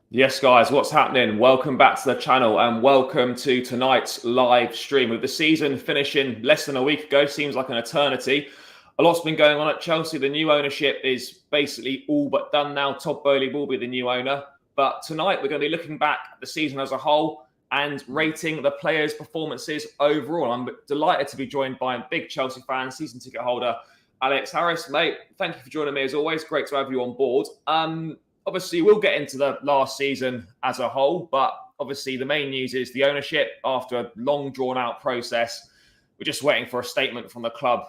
Yes, guys, what's happening? Welcome back to the channel and welcome to tonight's live stream. With the season finishing less than a week ago, seems like an eternity. A lot's been going on at Chelsea. The new ownership is basically all but done now. Todd Boehly will be the new owner. But tonight we're going to be looking back at the season as a whole and rating the players' performances overall. I'm delighted to be joined by a big Chelsea fan, season ticket holder, Alex Harris. Mate, thank you for joining me as always. Great to have you on board. Obviously, we'll get into the last season as a whole, but obviously the main news is the ownership after a long drawn-out process. We're just waiting for a statement from the club,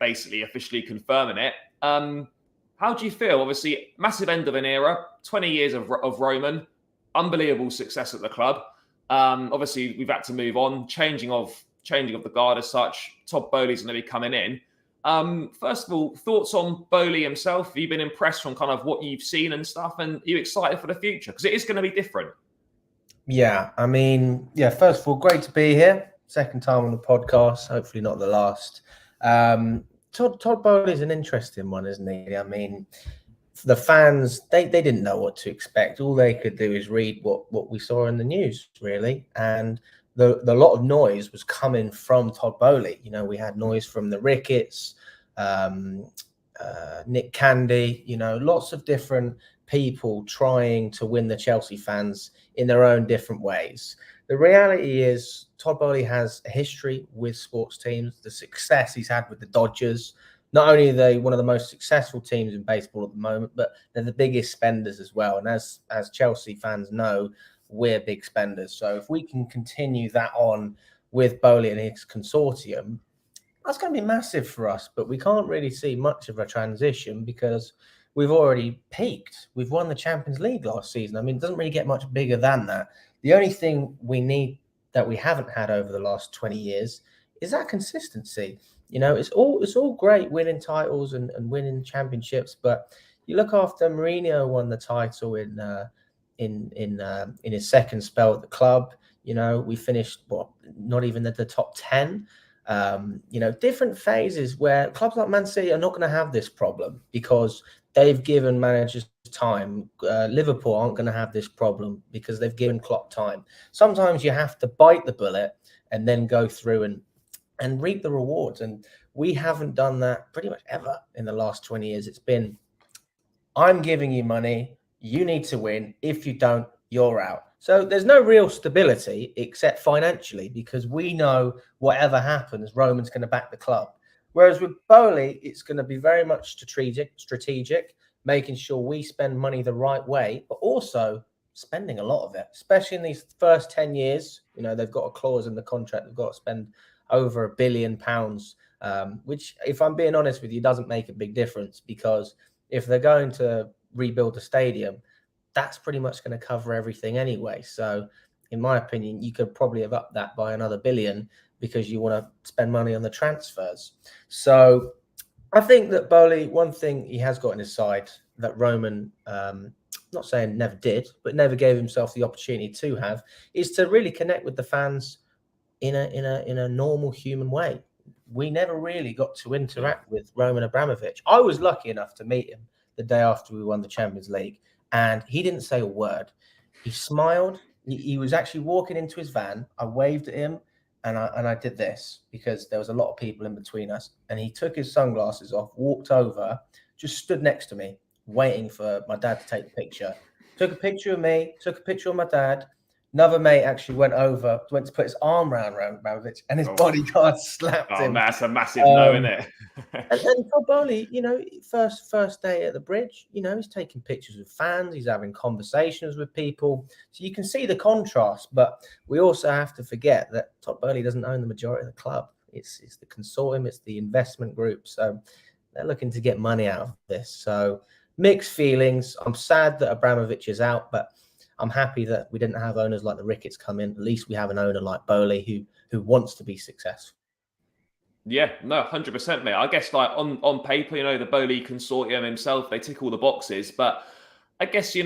basically officially confirming it. How do you feel? Obviously, massive end of an era, 20 years of Roman, unbelievable success at the club. Obviously, we've had to move on, changing of the guard as such. Todd Boehly's going to be coming in. First of all, thoughts on Boehly himself? Have you been impressed from kind of what you've seen and stuff? And are you excited for the future? Because it is going to be different. Yeah, first of all, great to be here. Second time on the podcast, hopefully not the last. Todd Boehly is an interesting one, isn't he? I mean, the fans, they didn't know what to expect. All they could do is read what we saw in the news, really. And the lot of noise was coming from Todd Boehly. You know, we had noise from the Ricketts, Nick Candy, lots of different people trying to win the Chelsea fans in their own different ways. The reality is Todd Boehly has a history with sports teams, the success he's had with the Dodgers. Not only are they one of the most successful teams in baseball at the moment, but they're the biggest spenders as well. And as Chelsea fans know, we're big spenders. So if we can continue that on with Boehly and his consortium, that's going to be massive for us. But we can't really see much of a transition because we've already peaked. We've won the Champions League last season. I mean, it doesn't really get much bigger than that. The only thing we need that we haven't had over the last 20 years is that consistency. It's all great winning titles and winning championships, but you look after Mourinho won the title in his second spell at the club. We finished not even at the top 10. Different phases where clubs like Man City are not going to have this problem because they've given managers time. Liverpool aren't going to have this problem because they've given Klopp time. Sometimes you have to bite the bullet and then go through and reap the rewards. And we haven't done that pretty much ever in the last 20 years. It's been, I'm giving you money, you need to win. If you don't, you're out. So there's no real stability except financially because we know whatever happens, Roman's going to back the club. Whereas with Boehly, it's going to be very much strategic, making sure we spend money the right way, but also spending a lot of it, especially in these first 10 years. They've got a clause in the contract. They've got to spend over £1 billion, which, if I'm being honest with you, doesn't make a big difference because if they're going to rebuild the stadium, that's pretty much going to cover everything anyway. So in my opinion, you could probably have upped that by another £1 billion because you want to spend money on the transfers. So I think that Boehly, one thing he has got on his side that Roman, not saying never did, but never gave himself the opportunity to have, is to really connect with the fans in a normal human way. We never really got to interact with Roman Abramovich. I was lucky enough to meet him the day after we won the Champions League, and he didn't say a word. He smiled. He was actually walking into his van. I waved at him, and I did this because there was a lot of people in between us. And he took his sunglasses off, walked over, just stood next to me, waiting for my dad to take the picture. Took a picture of me, took a picture of my dad. Another mate actually went to put his arm around Abramovich, and his bodyguard slapped him. That's a massive no, isn't it? and Todd Boehly, first day at the bridge, he's taking pictures with fans, he's having conversations with people. So you can see the contrast, but we also have to forget that Todd Boehly doesn't own the majority of the club. It's the consortium, it's the investment group. So they're looking to get money out of this. So mixed feelings. I'm sad that Abramovich is out, but I'm happy that we didn't have owners like the Ricketts come in. At least we have an owner like Boehly who wants to be successful. Yeah, no, 100%, mate. I guess like on paper, the Boehly consortium himself, they tick all the boxes. But I guess,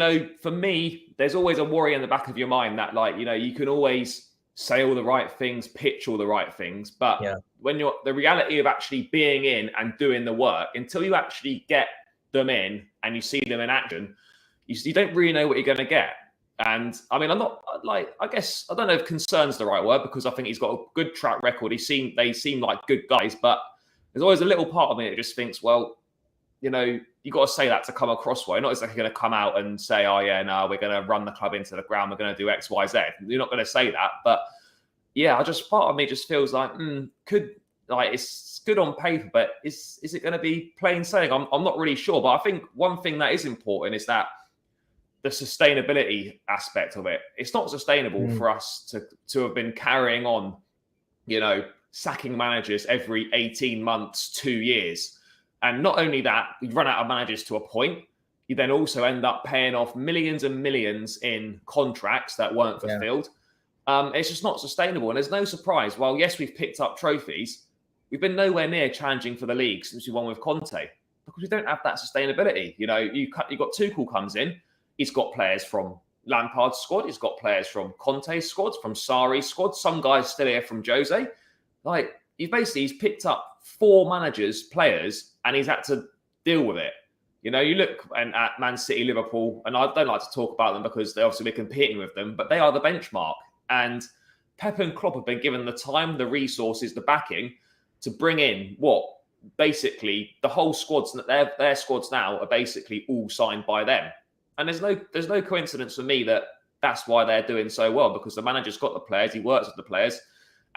for me, there's always a worry in the back of your mind that you can always say all the right things, pitch all the right things. But when the reality of actually being in and doing the work, until you actually get them in and you see them in action, you don't really know what you're going to get. And I mean, I'm not like, I guess, I don't know if concern's the right word, because I think he's got a good track record. They seem like good guys, but there's always a little part of me that just thinks, well, you know, you got to say that to come across well. Not as like you're going to come out and say, oh yeah, no, we're going to run the club into the ground. We're going to do X, Y, Z. You're not going to say that. But yeah, part of me just feels like, it's good on paper, but is it going to be plain sailing? I'm not really sure. But I think one thing that is important is that the sustainability aspect of it. It's not sustainable for us to have been carrying on, you know, sacking managers every 18 months, 2 years. And not only that, we run out of managers to a point. You then also end up paying off millions and millions in contracts that weren't fulfilled. It's just not sustainable. And there's no surprise. While, yes, we've picked up trophies, we've been nowhere near challenging for the league since we won with Conte, because we don't have that sustainability. You know, you've got Tuchel comes in. He's got players from Lampard's squad. He's got players from Conte's squad, from Sarri's squad. Some guys still here from Jose. Like, he's picked up 4 managers, players, and he's had to deal with it. You know, you look at Man City, Liverpool, and I don't like to talk about them because they obviously we're competing with them, but they are the benchmark. And Pep and Klopp have been given the time, the resources, the backing to bring in what basically the whole squads, their squads now are basically all signed by them. And there's no coincidence for me that that's why they're doing so well, because the manager's got the players, he works with the players,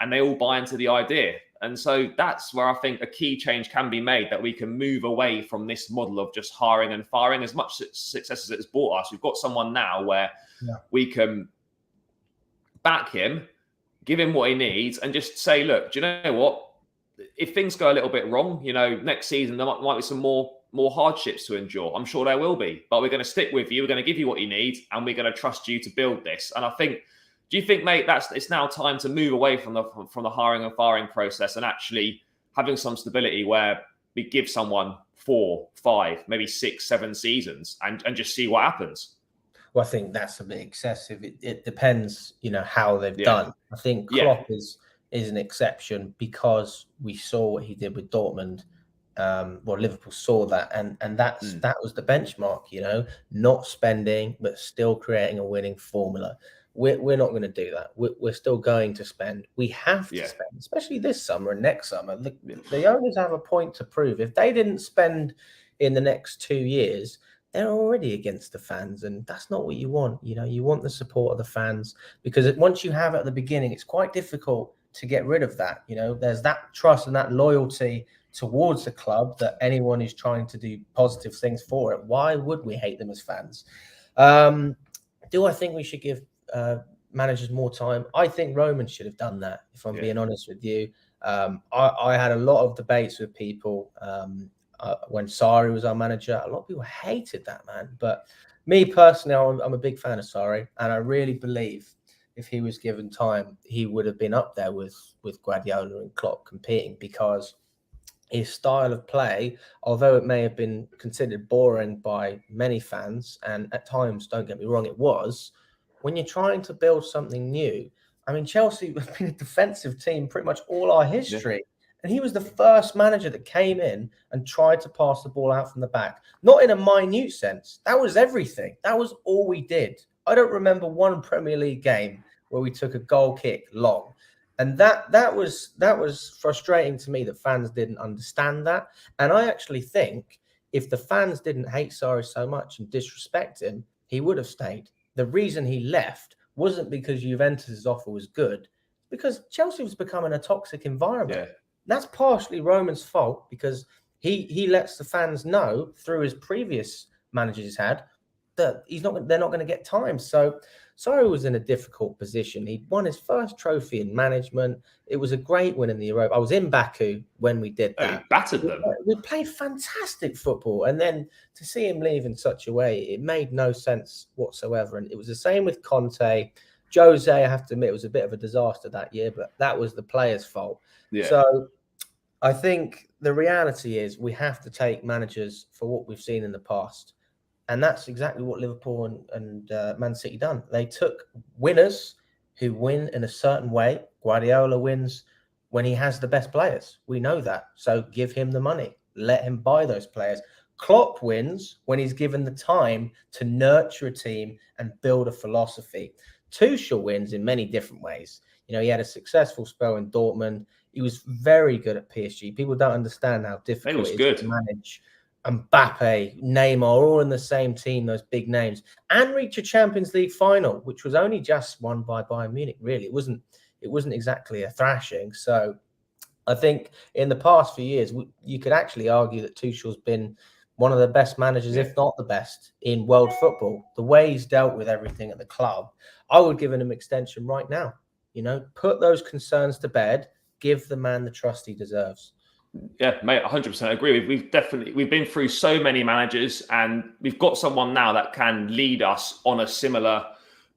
and they all buy into the idea. And so that's where I think a key change can be made, that we can move away from this model of just hiring and firing. As much success as it's brought us, we've got someone now where we can back him, give him what he needs, and just say, look, do you know what? If things go a little bit wrong, you know, next season there might be some more hardships to endure. I'm sure there will be, but we're going to stick with you. We're going to give you what you need, and we're going to trust you to build this. And I think, do you think, mate, it's now time to move away from the hiring and firing process and actually having some stability where we give someone 4, 5, maybe 6, 7 seasons and just see what happens? Well, I think that's a bit excessive. It depends, you know, how they've done. I think Klopp is an exception because we saw what he did with Dortmund. Liverpool saw that, and that was the benchmark, you know, not spending but still creating a winning formula. We're not going to do that. We're still going to spend. We have to spend, especially this summer and next summer. The owners have a point to prove. If they didn't spend in the next 2 years, they're already against the fans, and that's not what you want. You know, you want the support of the fans, because once you have it at the beginning, it's quite difficult to get rid of that. You know, there's that trust and that loyalty towards the club that anyone who's trying to do positive things for it. Why would we hate them as fans? Do I think we should give managers more time? I think Roman should have done that, if I'm being honest with you. I had a lot of debates with people when Sarri was our manager. A lot of people hated that man, but me personally, I'm a big fan of Sarri, and I really believe if he was given time, he would have been up there with Guardiola and Klopp competing, because his style of play, although it may have been considered boring by many fans, and at times, don't get me wrong, it was, when you're trying to build something new. I mean, Chelsea have been a defensive team pretty much all our history. And he was the first manager that came in and tried to pass the ball out from the back. Not in a minute sense. That was everything. That was all we did. I don't remember one Premier League game where we took a goal kick long. And that was frustrating to me that fans didn't understand that. And I actually think if the fans didn't hate Sarri so much and disrespect him, he would have stayed. The reason he left wasn't because Juventus' offer was good, because Chelsea was becoming a toxic environment. That's partially Roman's fault, because he lets the fans know through his previous managers he's had that they're not going to get time. So Sarri was in a difficult position. He won his first trophy in management. It was a great win in the Europa. I was in Baku when we did that. He battered them. We played fantastic football. And then to see him leave in such a way, it made no sense whatsoever. And it was the same with Conte. Jose, I have to admit, it was a bit of a disaster that year, but that was the players' fault. So I think the reality is we have to take managers for what we've seen in the past. And that's exactly what Liverpool and Man City done. They took winners who win in a certain way. Guardiola wins when he has the best players. We know that. So give him the money. Let him buy those players. Klopp wins when he's given the time to nurture a team and build a philosophy. Tuchel wins in many different ways. He had a successful spell in Dortmund. He was very good at PSG. People don't understand how difficult it is to manage Mbappe, Neymar, all in the same team, those big names, and reach a Champions League final, which was only just won by Bayern Munich, really. It wasn't exactly a thrashing. So I think in the past few years, you could actually argue that Tuchel's been one of the best managers, if not the best, in world football. The way he's dealt with everything at the club, I would give him an extension right now. Put those concerns to bed, give the man the trust he deserves. Yeah, mate, 100% agree. We've been through so many managers, and we've got someone now that can lead us on a similar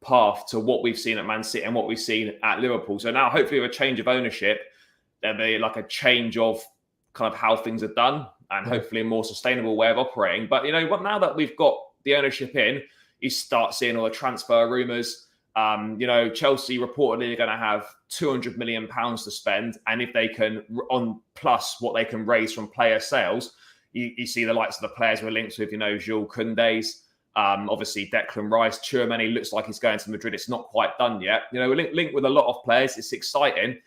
path to what we've seen at Man City and what we've seen at Liverpool. So now, hopefully, with a change of ownership, there'll be like a change of kind of how things are done, and hopefully a more sustainable way of operating. But now that we've got the ownership in, you start seeing all the transfer rumours. Chelsea reportedly are going to have £200 million to spend, and if they can, on plus what they can raise from player sales, you see the likes of the players we're linked with. Jules Koundé's, obviously Declan Rice, Tchouaméni looks like he's going to Madrid. It's not quite done yet. We're linked with a lot of players. It's exciting.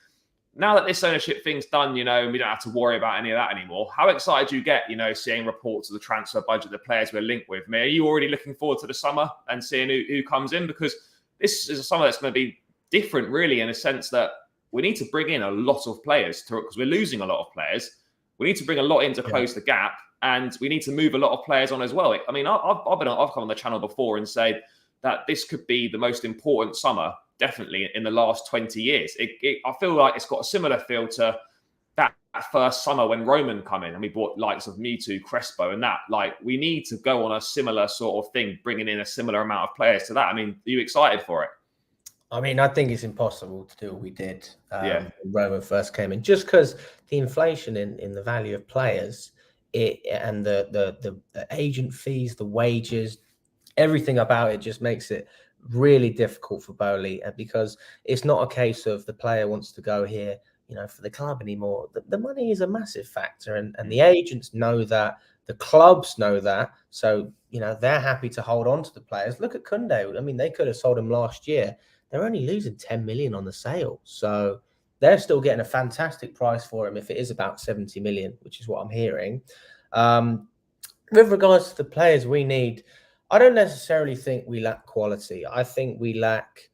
Now that this ownership thing's done, and we don't have to worry about any of that anymore. How excited do you get, seeing reports of the transfer budget, the players we're linked with? Are you already looking forward to the summer and seeing who comes in? Because this is a summer that's going to be different, really, in a sense that we need to bring in a lot of players because we're losing a lot of players. We need to bring a lot in to close the gap, and we need to move a lot of players on as well. I mean, I've come on the channel before and said that this could be the most important summer, definitely, in the last 20 years. I feel like it's got a similar feel to that first summer when Roman come in and we bought likes of Mitu, Crespo, and that. Like, we need to go on a similar sort of thing, bringing in a similar amount of players to that. I mean, are you excited for it? I mean, I think it's impossible to do what we did when Roman first came in, just because the inflation in the value of players, and the agent fees, the wages, everything about it just makes it really difficult for Bowley, because it's not a case of the player wants to go here, for the club anymore. The money is a massive factor, and the agents know that, the clubs know that, so they're happy to hold on to the players. Look at Koundé. I mean, they could have sold him last year. They're only losing 10 million on the sale, so they're still getting a fantastic price for him if it is about 70 million, which is what I'm hearing. With regards to the players we need, I don't necessarily think we lack quality. I think we lack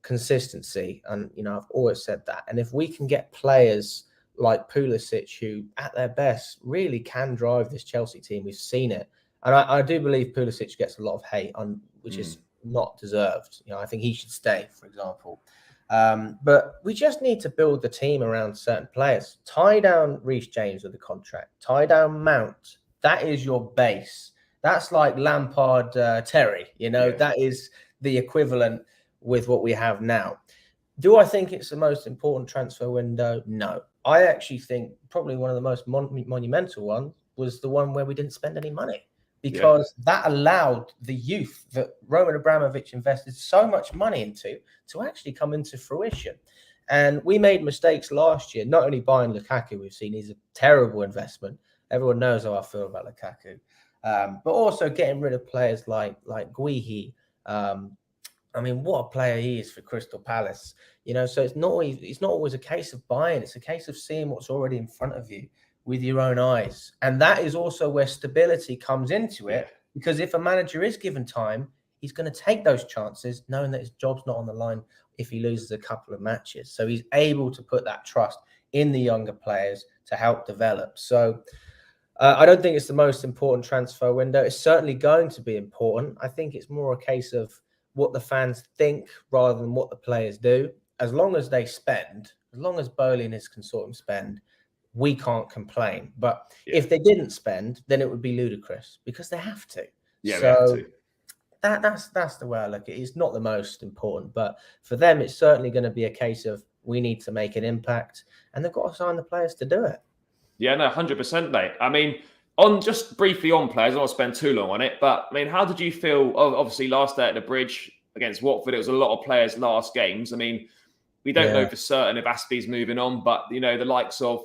consistency. And, I've always said that. And if we can get players like Pulisic, who at their best really can drive this Chelsea team, we've seen it. And I do believe Pulisic gets a lot of hate, which is not deserved. I think he should stay, for example. But we just need to build the team around certain players. Tie down Reece James with a contract. Tie down Mount. That is your base. That's like Lampard, Terry. That is the equivalent with what we have now. Do I think it's the most important transfer window? No. I actually think probably one of the most monumental ones was the one where we didn't spend any money, because that allowed the youth that Roman Abramovich invested so much money into to actually come into fruition. And we made mistakes last year, not only buying Lukaku, we've seen he's a terrible investment. Everyone knows how I feel about Lukaku. But also getting rid of players like Guihi. I mean, what a player he is for Crystal Palace. So it's not always a case of buying. It's a case of seeing what's already in front of you with your own eyes. And that is also where stability comes into it, because if a manager is given time, he's going to take those chances, knowing that his job's not on the line if he loses a couple of matches. So he's able to put that trust in the younger players to help develop. So I don't think it's the most important transfer window. It's certainly going to be important. I think it's more a case of what the fans think rather than what the players do. As long as they spend, as long as Bowley and his consortium spend, we can't complain. But if they didn't spend, then it would be ludicrous, because they have to. Yeah, so they have to. That's the way I look at it. It's not the most important, but for them, it's certainly going to be a case of we need to make an impact, and they've got to sign the players to do it. Yeah, no, 100%, mate. I mean, just briefly on players, I don't want to spend too long on it, but I mean, how did you feel? Obviously, last day at the Bridge against Watford, it was a lot of players last games. I mean, we don't know for certain if Aspie's moving on, but the likes of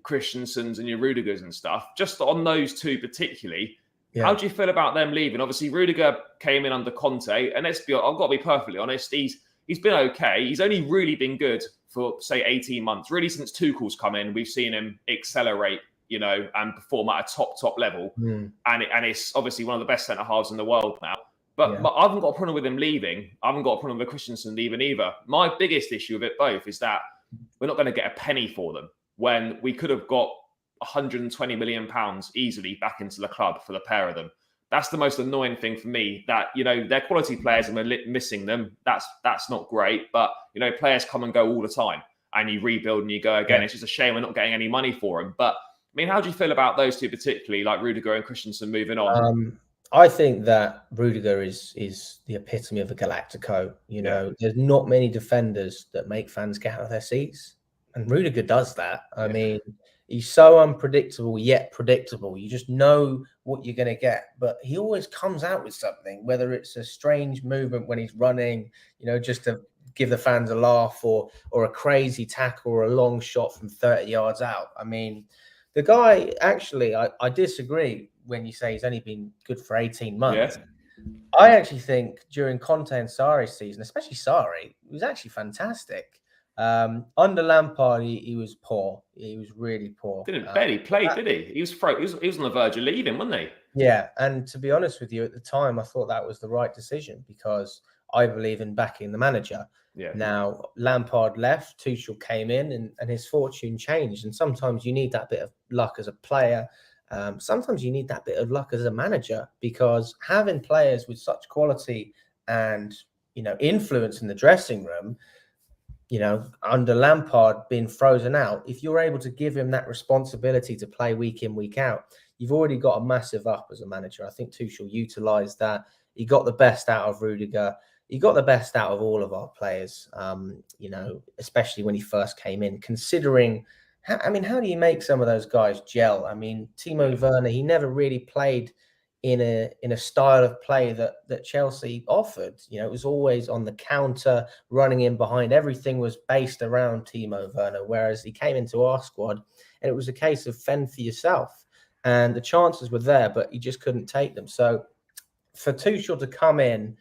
Christensen's and your Rudigers and stuff. Just on those two particularly, Yeah. how do you feel about them leaving? Obviously, Rudiger came in under Conte, and I've got to be perfectly honest, he's been okay. He's only really been good for, say, 18 months. Really, since Tuchel's come in, we've seen him accelerate, and perform at a top level. And it's obviously one of the best centre-halves in the world now. But I haven't got a problem with him leaving. I haven't got a problem with Christensen leaving either. My biggest issue with it both is that we're not going to get a penny for them when we could have got £120 million easily back into the club for the pair of them. That's the most annoying thing for me, that, they're quality players and we're missing them. That's not great. But, players come and go all the time and you rebuild and you go again. It's just a shame we're not getting any money for them. But, I mean, how do you feel about those two particularly, like Rudiger and Christensen moving on? I think that Rudiger is the epitome of a Galactico. There's not many defenders that make fans get out of their seats. And Rudiger does that. I mean, he's so unpredictable, yet predictable. You just know what you're going to get. But he always comes out with something, whether it's a strange movement when he's running, just to give the fans a laugh, or a crazy tackle or a long shot from 30 yards out. I mean, the guy, actually, I disagree when you say he's only been good for 18 months. I actually think during Conte and Sarri's season, especially Sarri, he was actually fantastic. Under Lampard, he was poor. He was really poor. Didn't barely play, did he? He was on the verge of leaving, wasn't he? Yeah, and to be honest with you, at the time, I thought that was the right decision because I believe in backing the manager. Yeah. Now, Lampard left, Tuchel came in, and his fortune changed. And sometimes you need that bit of luck as a player. Sometimes you need that bit of luck as a manager, because having players with such quality and, influence in the dressing room, under Lampard being frozen out, if you're able to give him that responsibility to play week in, week out, you've already got a massive up as a manager. I think Tuchel utilised that. He got the best out of Rudiger. He got the best out of all of our players, especially when he first came in, considering, how do you make some of those guys gel? I mean, Timo Werner, he never really played in a style of play that Chelsea offered. It was always on the counter, running in behind. Everything was based around Timo Werner, whereas he came into our squad and it was a case of fend for yourself. And the chances were there, but he just couldn't take them. So for Tuchel to come in,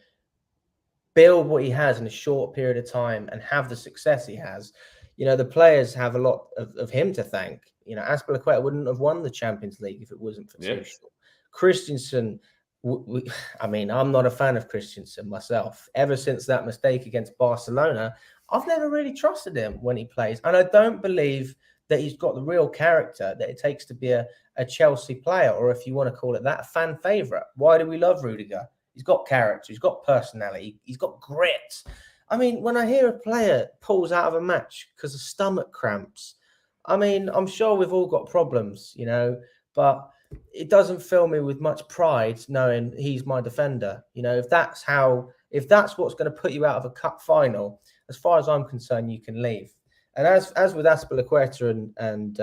build what he has in a short period of time and have the success he has, the players have a lot of him to thank. Azpilicueta wouldn't have won the Champions League if it wasn't for Tuchel. Christensen, I'm not a fan of Christensen myself. Ever since that mistake against Barcelona, I've never really trusted him when he plays. And I don't believe that he's got the real character that it takes to be a Chelsea player, or if you want to call it that, a fan favourite. Why do we love Rudiger? He's got character, he's got personality, he's got grit. I mean, when I hear a player pulls out of a match because of stomach cramps, I'm sure we've all got problems, but it doesn't fill me with much pride knowing he's my defender. If that's what's going to put you out of a cup final, as far as I'm concerned, you can leave. And as with Azpilicueta and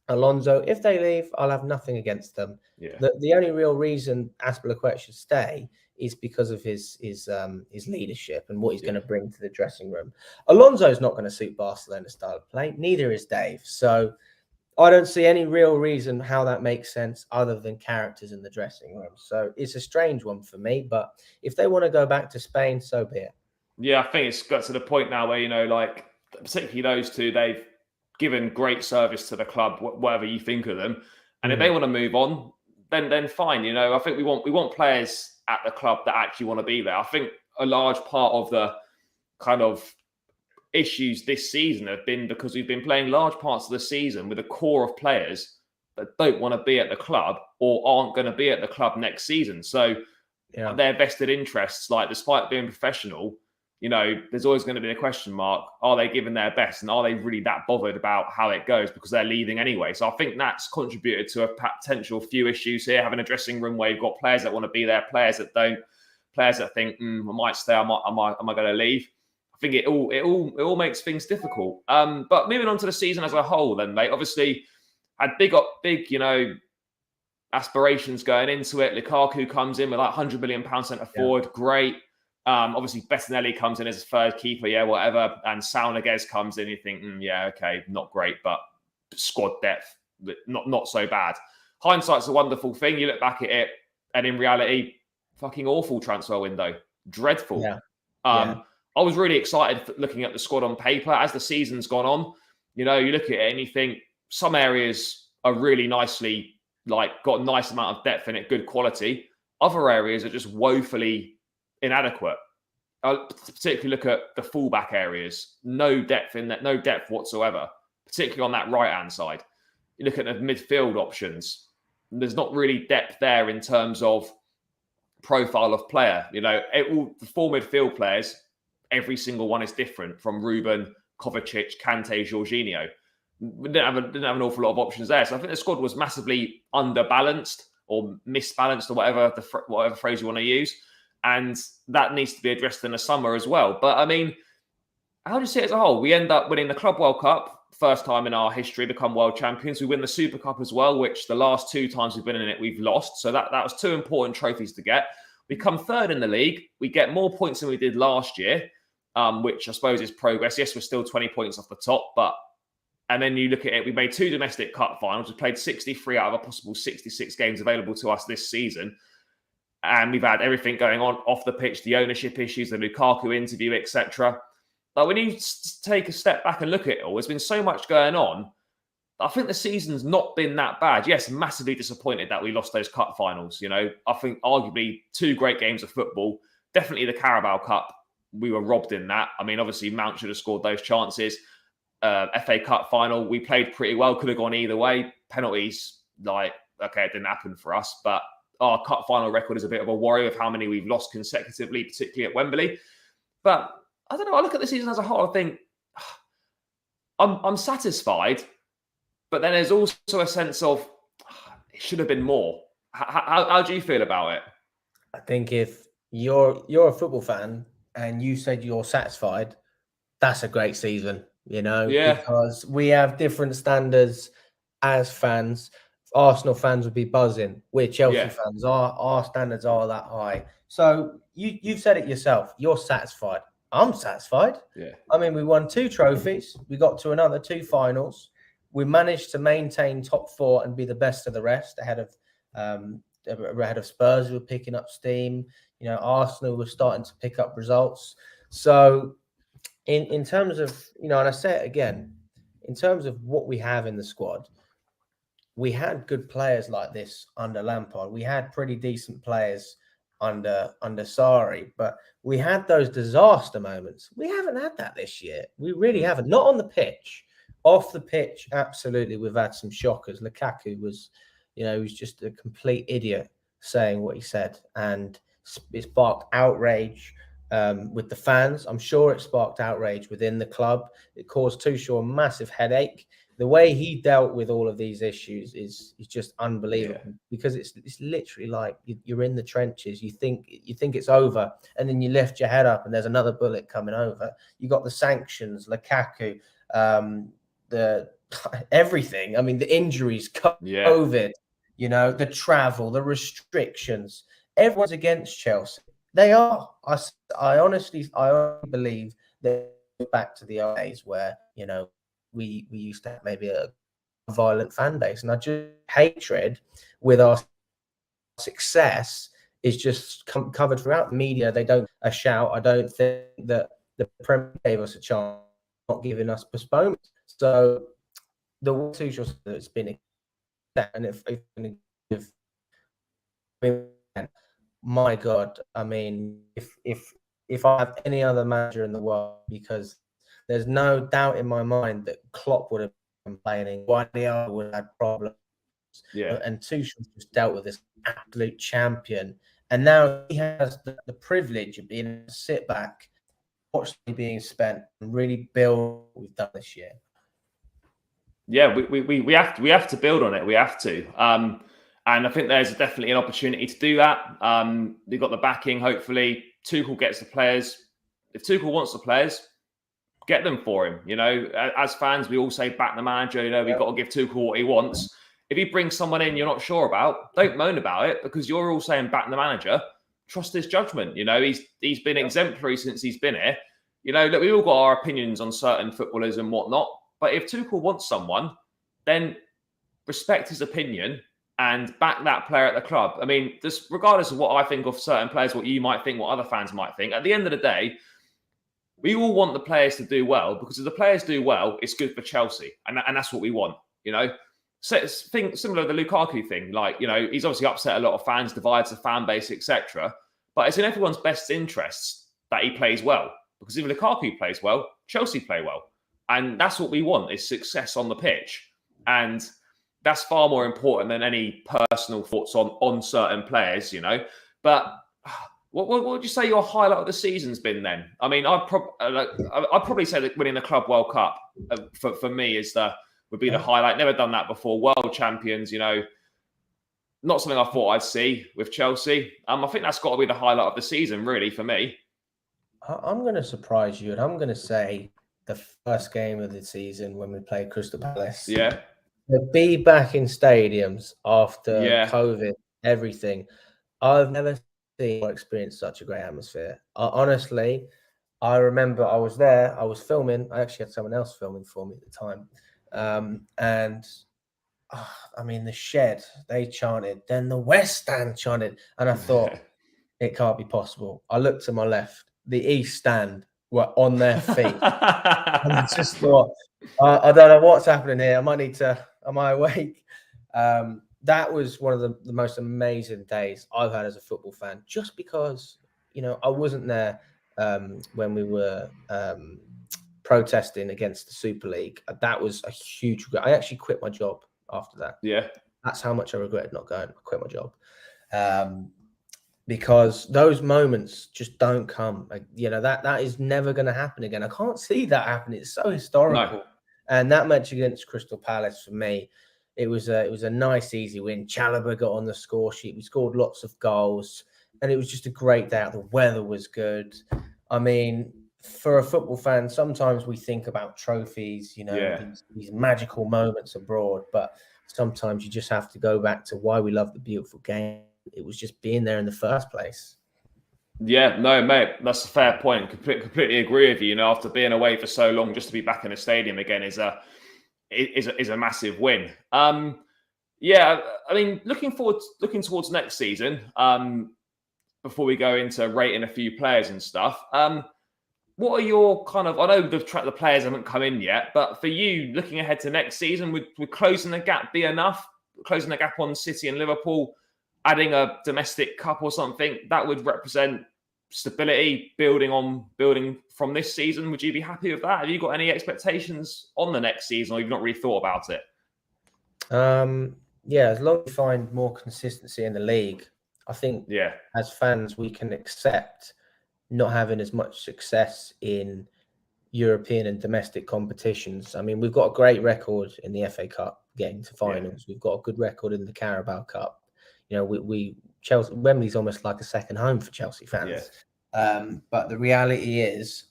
Alonso, if they leave, I'll have nothing against them. Yeah. The only real reason Azpilicueta should stay is because of his leadership and what he's going to bring to the dressing room. Alonso's not going to suit Barcelona's style of play. Neither is Dave. So I don't see any real reason how that makes sense other than characters in the dressing room. So it's a strange one for me. But if they want to go back to Spain, so be it. Yeah, I think it's got to the point now where, particularly those two, they've given great service to the club, whatever you think of them. And if they want to move on, then fine. I think we want players at the club that actually want to be there. I think a large part of the kind of issues this season have been because we've been playing large parts of the season with a core of players that don't want to be at the club or aren't going to be at the club next season. So their vested interests, despite being professional, there's always going to be a question mark. Are they giving their best? And are they really that bothered about how it goes because they're leaving anyway? So I think that's contributed to a potential few issues here, having a dressing room where you've got players that want to be there, players that don't, players that think, I might stay, am I going to leave? I think it all makes things difficult. But moving on to the season as a whole then, mate, obviously had big, aspirations going into it. Lukaku comes in with £100 million centre forward. Great. Obviously, Bettinelli comes in as a third keeper, whatever. And Saunaghez comes in, you think, okay, not great, but squad depth, not so bad. Hindsight's a wonderful thing. You look back at it, and in reality, fucking awful transfer window. Dreadful. Yeah. I was really excited looking at the squad on paper. As the season's gone on, you look at it and you think some areas are really nicely, got a nice amount of depth in it, good quality. Other areas are just woefully inadequate. I particularly look at the fullback areas. No depth in that, no depth whatsoever, particularly on that right-hand side. You look at the midfield options. There's not really depth there in terms of profile of player. The four midfield players, every single one is different, from Ruben, Kovacic, Kante, Jorginho. We didn't have an awful lot of options there. So I think the squad was massively underbalanced or misbalanced, or whatever phrase you want to use. And that needs to be addressed in the summer as well. But I mean, how do you see it as a whole? We end up winning the Club World Cup, first time in our history, become world champions. We win the Super Cup as well, which the last 2 times we've been in it, we've lost. So that was 2 important trophies to get. We come third in the league. We get more points than we did last year, which I suppose is progress. Yes, we're still 20 points off the top, and then you look at it, we made 2 domestic cup finals. We played 63 out of a possible 66 games available to us this season. And we've had everything going on off the pitch, the ownership issues, the Lukaku interview, etc. But when you take a step back and look at it all, there's been so much going on. I think the season's not been that bad. Yes, massively disappointed that we lost those cup finals. I think arguably 2 great games of football. Definitely the Carabao Cup, we were robbed in that. I mean, obviously Mount should have scored those chances. FA Cup final, we played pretty well. Could have gone either way. Penalties, okay, it didn't happen for us. But our cup final record is a bit of a worry of how many we've lost consecutively, particularly at Wembley. But I don't know. I look at the season as a whole. I think I'm satisfied, but then there's also a sense of it should have been more. How do you feel about it? I think if you're a football fan and you said you're satisfied, that's a great season. Because we have different standards as fans. Arsenal fans would be buzzing. We're Chelsea fans. Our standards are that high. So you've said it yourself. You're satisfied. I'm satisfied. Yeah. I mean, we won 2 trophies. We got to another 2 finals. We managed to maintain top 4 and be the best of the rest, ahead of Spurs, who were picking up steam. Arsenal was starting to pick up results. So in terms of, and I say it again, in terms of what we have in the squad, we had good players like this under Lampard. We had pretty decent players under Sarri, but we had those disaster moments. We haven't had that this year. We really haven't. Not on the pitch. Off the pitch, absolutely, we've had some shockers. Lukaku was, he was just a complete idiot saying what he said, and it sparked outrage with the fans. I'm sure it sparked outrage within the club. It caused Tuchel a massive headache. The way he dealt with all of these issues is just unbelievable, because it's literally like you're in the trenches. You think it's over, and then you lift your head up and there's another bullet coming over. You got the sanctions, Lukaku, the everything. I mean, the injuries, COVID, the travel, the restrictions. Everyone's against Chelsea. They are. I honestly believe they're back to the old days where we used to have maybe a violent fan base, and I just hatred with our success is just covered throughout the media. They don't shout. I don't think that the Premier gave us a chance, not giving us postponements. So the Tuchel has been, and my God, I mean, if I have any other manager in the world, because there's no doubt in my mind that Klopp would have been complaining, Guardiola would have had problems. Yeah. And Tuchel just dealt with this absolute champion. And now he has the privilege of being able to sit back, watch it being spent, and really build what we've done this year. Yeah, we have to build on it. We have to. And I think there's definitely an opportunity to do that. They've got the backing, hopefully. Tuchel gets the players. If Tuchel wants the players, get them for him. As fans, we all say back the manager. We've got to give Tuchel what he wants. If he brings someone in you're not sure about, don't moan about it, because you're all saying back the manager. Trust his judgment. He's been exemplary since he's been here. Look, we all got our opinions on certain footballers and whatnot. But if Tuchel wants someone, then respect his opinion and back that player at the club. I mean, just regardless of what I think of certain players, what you might think, what other fans might think, at the end of the day, we all want the players to do well, because if the players do well, it's good for Chelsea. And that's what we want, you know. So it's similar to the Lukaku thing. Like, you know, he's obviously upset a lot of fans, divides the fan base, etc. But it's in everyone's best interests that he plays well. Because if Lukaku plays well, Chelsea play well. And that's what we want, is success on the pitch. And that's far more important than any personal thoughts on certain players, you know. But what would you say your highlight of the season's been then? I mean, I'd probably say that winning the Club World Cup for me would be the highlight. Never done that before. World champions, you know, not something I thought I'd see with Chelsea. I think that's got to be the highlight of the season, really, for me. I'm going to surprise you, and I'm going to say the first game of the season when we played Crystal Palace. Yeah. To be back in stadiums after COVID, everything. I've never seen or experienced such a great atmosphere. Honestly, I remember I was there. I was filming. I actually had someone else filming for me at the time. I mean, the Shed, they chanted. Then the West Stand chanted. And I thought, it can't be possible. I looked to my left. The East Stand were on their feet. And I just thought, I don't know what's happening here. Am I awake? That was one of the most amazing days I've had as a football fan, just because, you know, I wasn't there when we were protesting against the Super League. That was a huge regret. I actually quit my job after that. Yeah. That's how much I regretted not going. I quit my job. Because those moments just don't come. Like, you know, that is never going to happen again. I can't see that happening. It's so historical. No. And that match against Crystal Palace, for me, it was a nice, easy win. Chalobah got on the score sheet. We scored lots of goals, and it was just a great day out. The weather was good. I mean, for a football fan, sometimes we think about trophies, you know, these magical moments abroad, but sometimes you just have to go back to why we love the beautiful game. It was just being there in the first place. Yeah, no, mate, that's a fair point. Completely agree with you. You know, after being away for so long, just to be back in the stadium again is a massive win. Yeah, I mean, looking towards next season. Before we go into rating a few players and stuff, what are your kind of? I know the players haven't come in yet, but for you, looking ahead to next season, would closing the gap be enough? Closing the gap on City and Liverpool, adding a domestic cup or something that would represent stability, building from this season. Would you be happy with that? Have you got any expectations on the next season, or you've not really thought about it? Yeah, as long as we find more consistency in the league, I think as fans we can accept not having as much success in European and domestic competitions. I mean, we've got a great record in the FA Cup getting to finals. We've got a good record in the Carabao Cup. You know, Chelsea, Wembley's almost like a second home for Chelsea fans. But the reality is,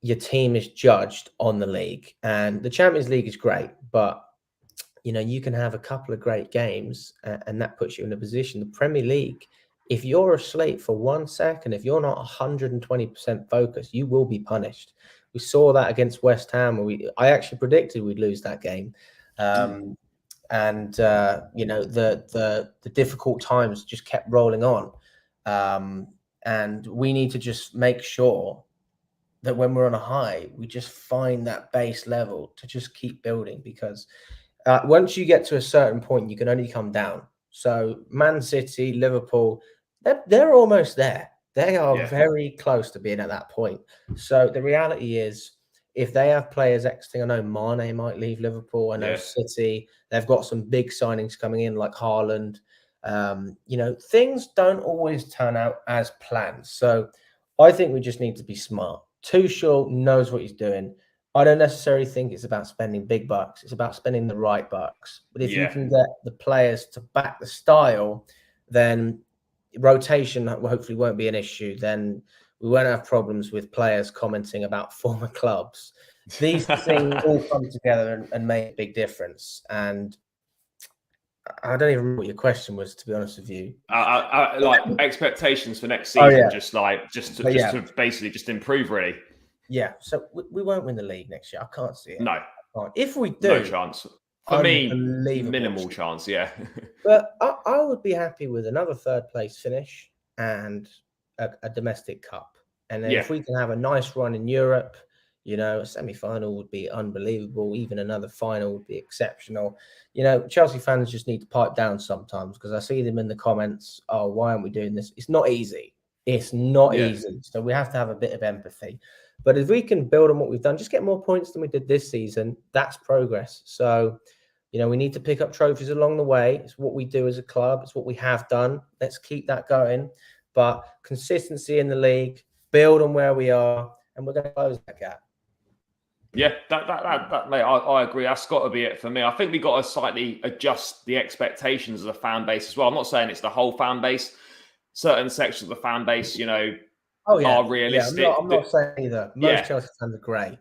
your team is judged on the league, and the Champions League is great, but you know, you can have a couple of great games and that puts you in a position. The Premier League, if you're asleep for 1 second, if you're not 120% focused, you will be punished. We saw that against West Ham, where I actually predicted we'd lose that game. And you know, the difficult times just kept rolling on. And we need to just make sure that when we're on a high, we just find that base level to just keep building, because once you get to a certain point, you can only come down. So Man City, Liverpool, they're almost there. They are very close to being at that point. So the reality is, if they have players exiting, I know Mane might leave Liverpool. I know City, they've got some big signings coming in like Haaland. You know, things don't always turn out as planned. So I think we just need to be smart. Tuchel knows what he's doing. I don't necessarily think it's about spending big bucks. It's about spending the right bucks. But if you can get the players to back the style, then rotation hopefully won't be an issue. Then we won't have problems with players commenting about former clubs. These things all come together and make a big difference. And I don't even remember what your question was, to be honest with you. Like expectations for next season, just to basically just improve, really. Yeah, so we won't win the league next year. I can't see it. No. If we do, no chance. For me, unbelievable minimal chance. Yeah. But I would be happy with another third place finish and a domestic cup. And then if we can have a nice run in Europe, a semi-final would be unbelievable. Even another final would be exceptional. Chelsea fans just need to pipe down sometimes, because I see them in the comments. Oh, why aren't we doing this? It's not easy. It's not easy. So we have to have a bit of empathy. But if we can build on what we've done, just get more points than we did this season, that's progress. So, we need to pick up trophies along the way. It's what we do as a club. It's what we have done. Let's keep that going. But consistency in the league, build on where we are, and we're going to close that gap. Yeah, that mate, I agree. That's got to be it for me. I think we got to slightly adjust the expectations of the fan base as well. I'm not saying it's the whole fan base. Certain sections of the fan base, are realistic. Yeah, I'm not saying either. Most Chelsea fans are great.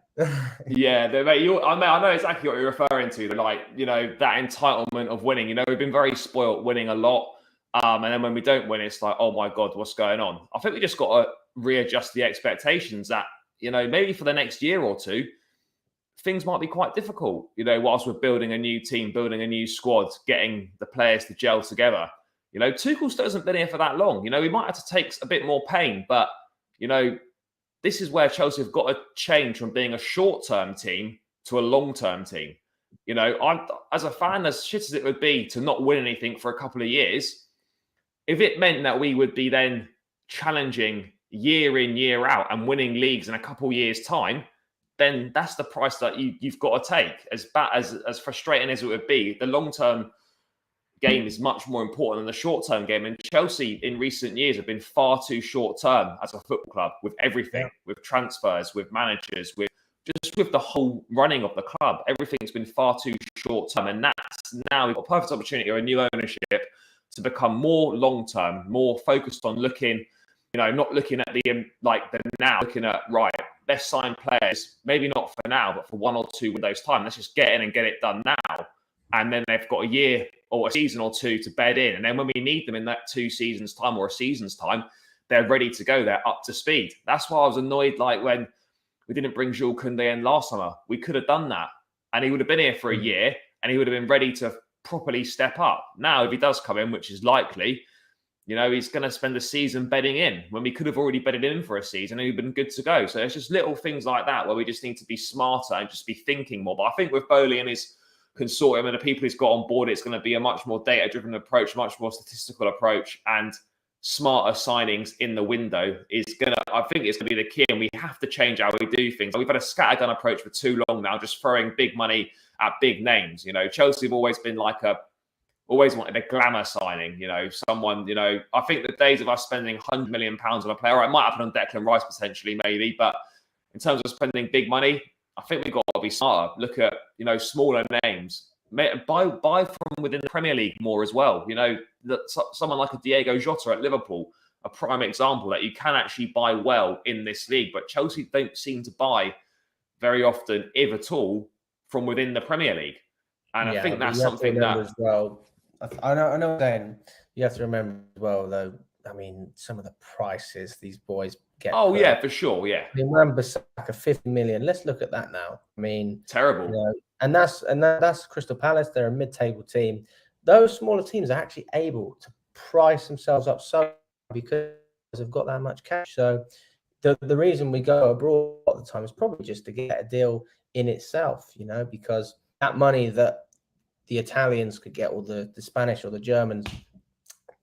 Yeah, mate, I know exactly what you're referring to. Like, that entitlement of winning. We've been very spoilt winning a lot. And then when we don't win, it's like, oh my God, what's going on? I think we just got to readjust the expectations that, maybe for the next year or two, things might be quite difficult, whilst we're building a new team, building a new squad, getting the players to gel together. Tuchel still hasn't been here for that long. We might have to take a bit more pain, but, this is where Chelsea have got to change from being a short-term team to a long-term team. I'm, as a fan, as shit as it would be to not win anything for a couple of years, if it meant that we would be then challenging year in, year out and winning leagues in a couple of years' time, then that's the price that you've got to take. As frustrating as it would be, the long-term game is much more important than the short-term game. And Chelsea in recent years have been far too short-term as a football club, with everything, with transfers, with managers, with the whole running of the club. Everything's been far too short-term. And that's now we've got a perfect opportunity or a new ownership to become more long-term, more focused on looking, not looking at the now, looking at, right, let's sign players, maybe not for now, but for 1 or 2 windows time. Let's just get in and get it done now. And then they've got a year or a season or 2 to bed in. And then when we need them in that 2 seasons' time or a season's time, they're ready to go. They're up to speed. That's why I was annoyed, when we didn't bring Jules Koundé in last summer. We could have done that. And he would have been here for a year and he would have been ready to properly step up. Now, if he does come in, which is likely, he's going to spend the season bedding in when we could have already bedded in for a season and he'd been good to go. So it's just little things like that where we just need to be smarter and just be thinking more. But I think with Bowley and his consortium and the people he's got on board, it's going to be a much more data-driven approach, much more statistical approach, and smarter signings in the window I think it's going to be the key. And we have to change how we do things. We've had a scattergun approach for too long now, just throwing big money at big names. Chelsea have always been always wanted a glamour signing, someone, I think the days of us spending £100 million on a player, it might happen on Declan Rice potentially, maybe, but in terms of spending big money, I think we've got to be smarter. Look at, smaller names. Buy from within the Premier League more as well. Someone like a Diego Jota at Liverpool, a prime example that you can actually buy well in this league. But Chelsea don't seem to buy very often, if at all, from within the Premier League. And I think that's something that... as well. I know what you're saying. You have to remember as well, though, some of the prices these boys get. Oh, yeah, for sure, yeah. Wan-Bissaka, 50 million. Let's look at that now. Terrible. And that's Crystal Palace. They're a mid-table team. Those smaller teams are actually able to price themselves up so because they've got that much cash. So the reason we go abroad all the time is probably just to get a deal in itself, because that money that the Italians could get, or the Spanish or the Germans,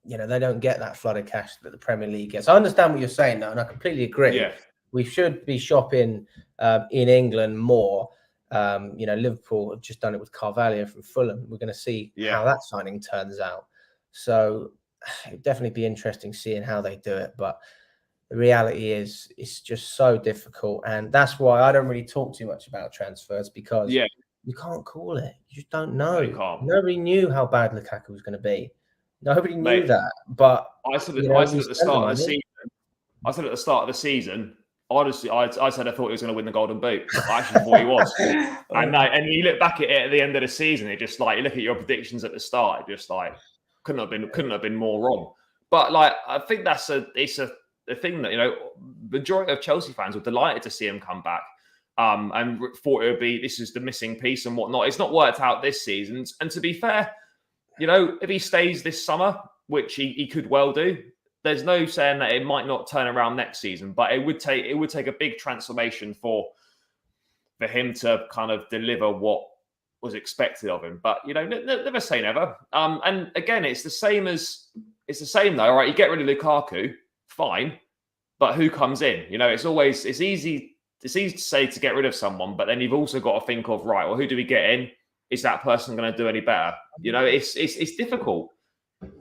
they don't get that flood of cash that the Premier League gets. I understand what you're saying, though, and I completely agree. Yeah. We should be shopping in England more. Liverpool have just done it with Carvalho from Fulham. We're going to see how that signing turns out. So it'd definitely be interesting seeing how they do it. But the reality is it's just so difficult. And that's why I don't really talk too much about transfers, because you can't call it. You just don't know. Nobody knew how bad Lukaku was going to be. Nobody knew that. But I said at the start of the season, honestly, I said I thought he was going to win the Golden Boot. I actually thought he was. And you look back at it at the end of the season, it just you look at your predictions at the start, it just couldn't have been more wrong. But I think it's a thing that majority of Chelsea fans were delighted to see him come back. and thought it would be this is the missing piece and whatnot. It's not worked out this season. And to be fair, if he stays this summer, which he could well do, there's no saying that it might not turn around next season. But it would take a big transformation for him to kind of deliver what was expected of him. But never say never. And again, it's the same though. All right, you get rid of Lukaku, fine, but who comes in? It's easy to say to get rid of someone, but then you've also got to think of, right, well, who do we get in? Is that person going to do any better? It's difficult,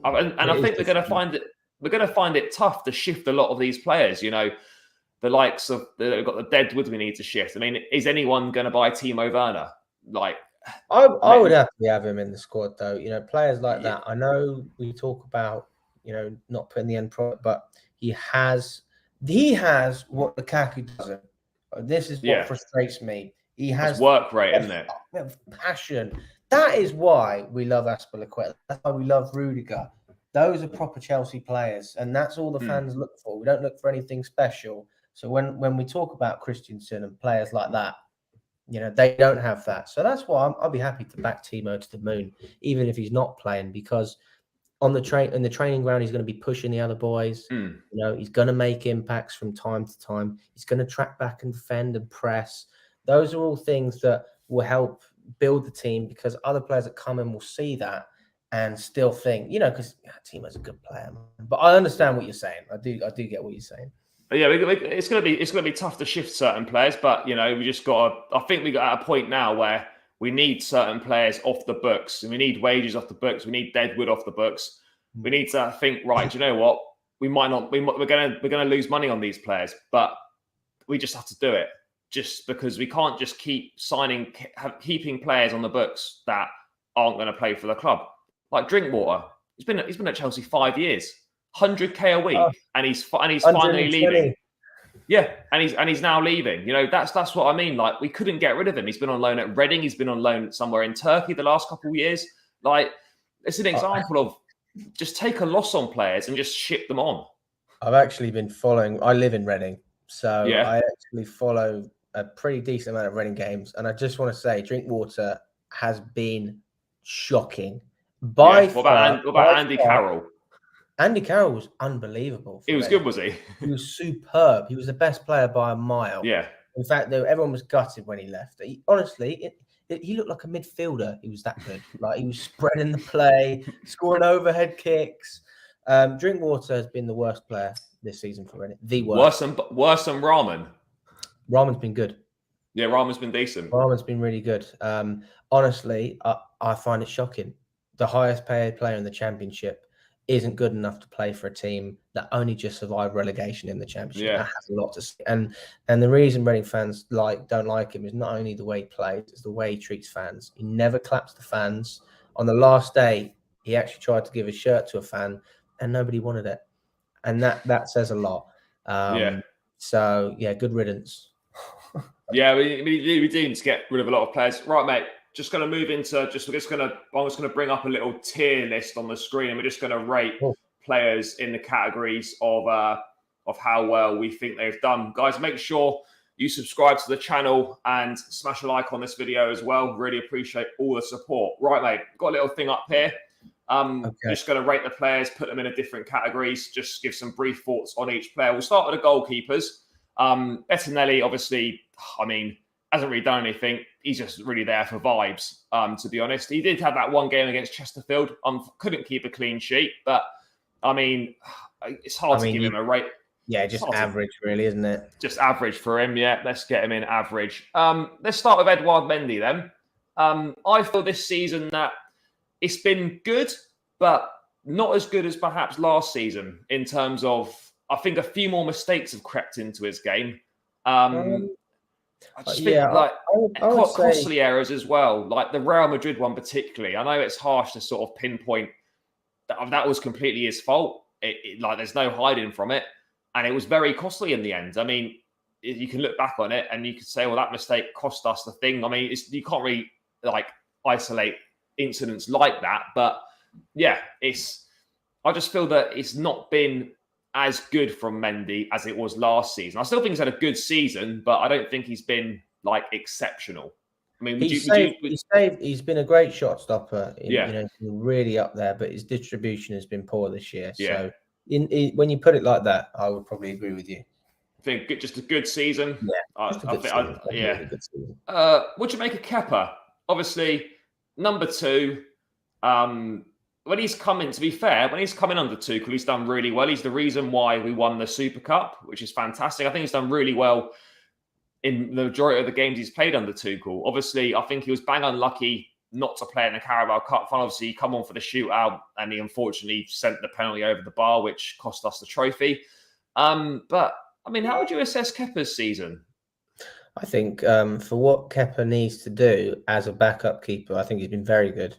and I think we're going to find it tough to shift a lot of these players. The likes of they've got the Deadwood we need to shift. I mean, is anyone going to buy Timo Werner? I would happily have him in the squad, though. Players like that. I know we talk about not putting the end product, but he has what Lukaku doesn't. This is what frustrates me. He has it's work rate, isn't it? Passion. That is why we love Aspilicueta. That's why we love Rudiger. Those are proper Chelsea players, and that's all the fans look for. We don't look for anything special. So when we talk about Christensen and players like that, they don't have that. So that's why I'll be happy to back Timo to the moon, even if he's not playing, because in the training ground, he's going to be pushing the other boys. He's going to make impacts from time to time. He's going to track back and defend and press. Those are all things that will help build the team, because other players that come in will see that and still think, because Timo's a good player. But I understand what you're saying. I do get what you're saying. But yeah, it's going to be tough to shift certain players, but we just got to. I think we got at a point now where we need certain players off the books, and we need wages off the books. We need Deadwood off the books. We need to think, right, do you know what? We're going to lose money on these players, but we just have to do it, just because we can't just keep keeping players on the books that aren't going to play for the club. Like Drinkwater, he's been at Chelsea 5 years, 100K a week, and he's finally leaving. Yeah, and he's now leaving. That's what I mean. Like, we couldn't get rid of him. He's been on loan at Reading. He's been on loan somewhere in Turkey the last couple of years. Like, it's an example of just take a loss on players and just ship them on. I've actually been following. I live in Reading, so yeah. I actually follow a pretty decent amount of Reading games, and I just want to say, Drinkwater has been shocking. What about Andy Carroll? Andy Carroll was unbelievable. He was good, was he? He was superb. He was the best player by a mile. Yeah. In fact, everyone was gutted when he left. Honestly, he looked like a midfielder. He was that good. Like, he was spreading the play, scoring overhead kicks. Drinkwater has been the worst player this season for Reading. The worst. Worse than Rahman. Rahman's been good. Yeah, Rahman's been decent. Rahman's been really good. Honestly, I find it shocking. The highest paid player in the Championship isn't good enough to play for a team that only just survived relegation in the Championship. Yeah. That has a lot to say. And the reason Reading fans don't like him is not only the way he plays, it's the way he treats fans. He never claps the fans. On the last day, he actually tried to give his shirt to a fan, and nobody wanted it. And that says a lot. So, yeah, good riddance. Yeah, we do need to get rid of a lot of players. Right, mate. Just going to move into I'm just going to bring up a little tier list on the screen, and we're just going to rate players in the categories of how well we think they've done. Guys, make sure you subscribe to the channel and smash a like on this video as well. Really appreciate all the support. Right, mate. Got a little thing up here. Just going to rate the players, put them in different categories. Just give some brief thoughts on each player. We'll start with the goalkeepers. Bettinelli, obviously, hasn't really done anything. He's just really there for vibes, to be honest. He did have that one game against Chesterfield. Couldn't keep a clean sheet, but it's hard to give him a rate. Yeah, just average, really, isn't it? Just average for him, yeah. Let's get him in average. Let's start with Edouard Mendy then. I feel this season that it's been good, but not as good as perhaps last season in terms of, I think a few more mistakes have crept into his game. I just think costly errors as well, like the Real Madrid one particularly. I know it's harsh to sort of pinpoint that was completely his fault. There's no hiding from it. And it was very costly in the end. I mean, you can look back on it and you could say, well, that mistake cost us the thing. I mean, you can't really isolate incidents like that. But yeah, I just feel that it's not been as good from Mendy as it was last season. I still think he's had a good season, but I don't think he's been like exceptional. I mean, he's been a great shot stopper. Yeah. Really up there, but his distribution has been poor this year. Yeah. So when you put it like that, I would probably agree with you. I think just a good season. Yeah, just a good season. Yeah. A good season. What do you make of Kepa? Obviously, number 2. When he's coming, to be fair, when he's coming under Tuchel, he's done really well. He's the reason why we won the Super Cup, which is fantastic. I think he's done really well in the majority of the games he's played under Tuchel. Obviously, I think he was bang unlucky not to play in the Carabao Cup final. Obviously, he come on for the shootout, and he unfortunately sent the penalty over the bar, which cost us the trophy. But, I mean, how would you assess Kepa's season? I think for what Kepa needs to do as a backup keeper, I think he's been very good.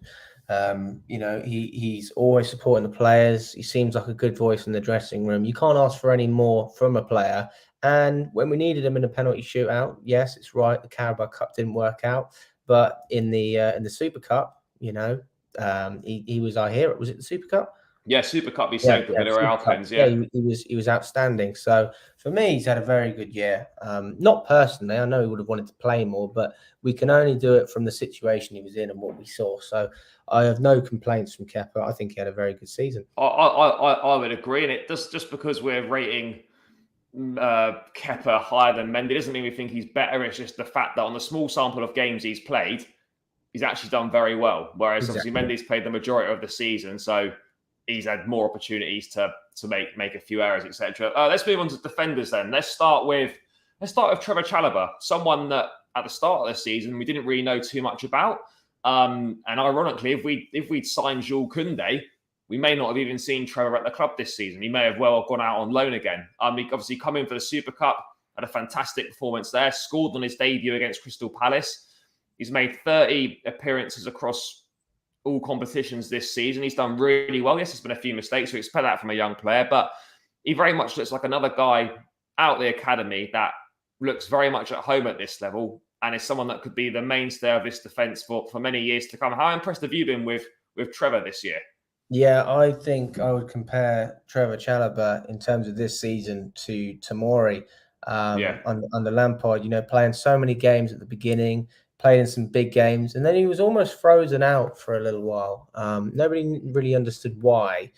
He's always supporting the players. He seems like a good voice in the dressing room. You can't ask for any more from a player. And when we needed him in a penalty shootout, yes, it's right. The Carabao Cup didn't work out, but in the Super Cup, he was our hero. Was it the Super Cup? Yeah, Super Cup. He saved the Villarreal pens. Yeah, he was outstanding. So for me, he's had a very good year. Not personally, I know he would have wanted to play more, but we can only do it from the situation he was in and what we saw. So I have no complaints from Kepa. I think he had a very good season. I would agree, and it just because we're rating Kepa higher than Mendy doesn't mean we think he's better. It's just the fact that on the small sample of games he's played, he's actually done very well. Whereas obviously Mendy's played the majority of the season, so he's had more opportunities to make a few errors, etc. Let's move on to defenders then. Let's start with Trevor Chalobah, someone that at the start of the season we didn't really know too much about. And ironically, if we'd signed Jules Koundé, we may not have even seen Trevor at the club this season. He may have well gone out on loan again. He obviously come in for the Super Cup, had a fantastic performance there, scored on his debut against Crystal Palace. He's made 30 appearances across all competitions this season. He's done really well. Yes, there's been a few mistakes. We expect that from a young player, but he very much looks like another guy out the academy that looks very much at home at this level and is someone that could be the mainstay of this defence for many years to come. How impressed have you been with Trevor this year? Yeah, I think I would compare Trevor Chalobah in terms of this season to Tomori under Lampard. Playing so many games at the beginning, played in some big games, and then he was almost frozen out for a little while. Nobody really understood why,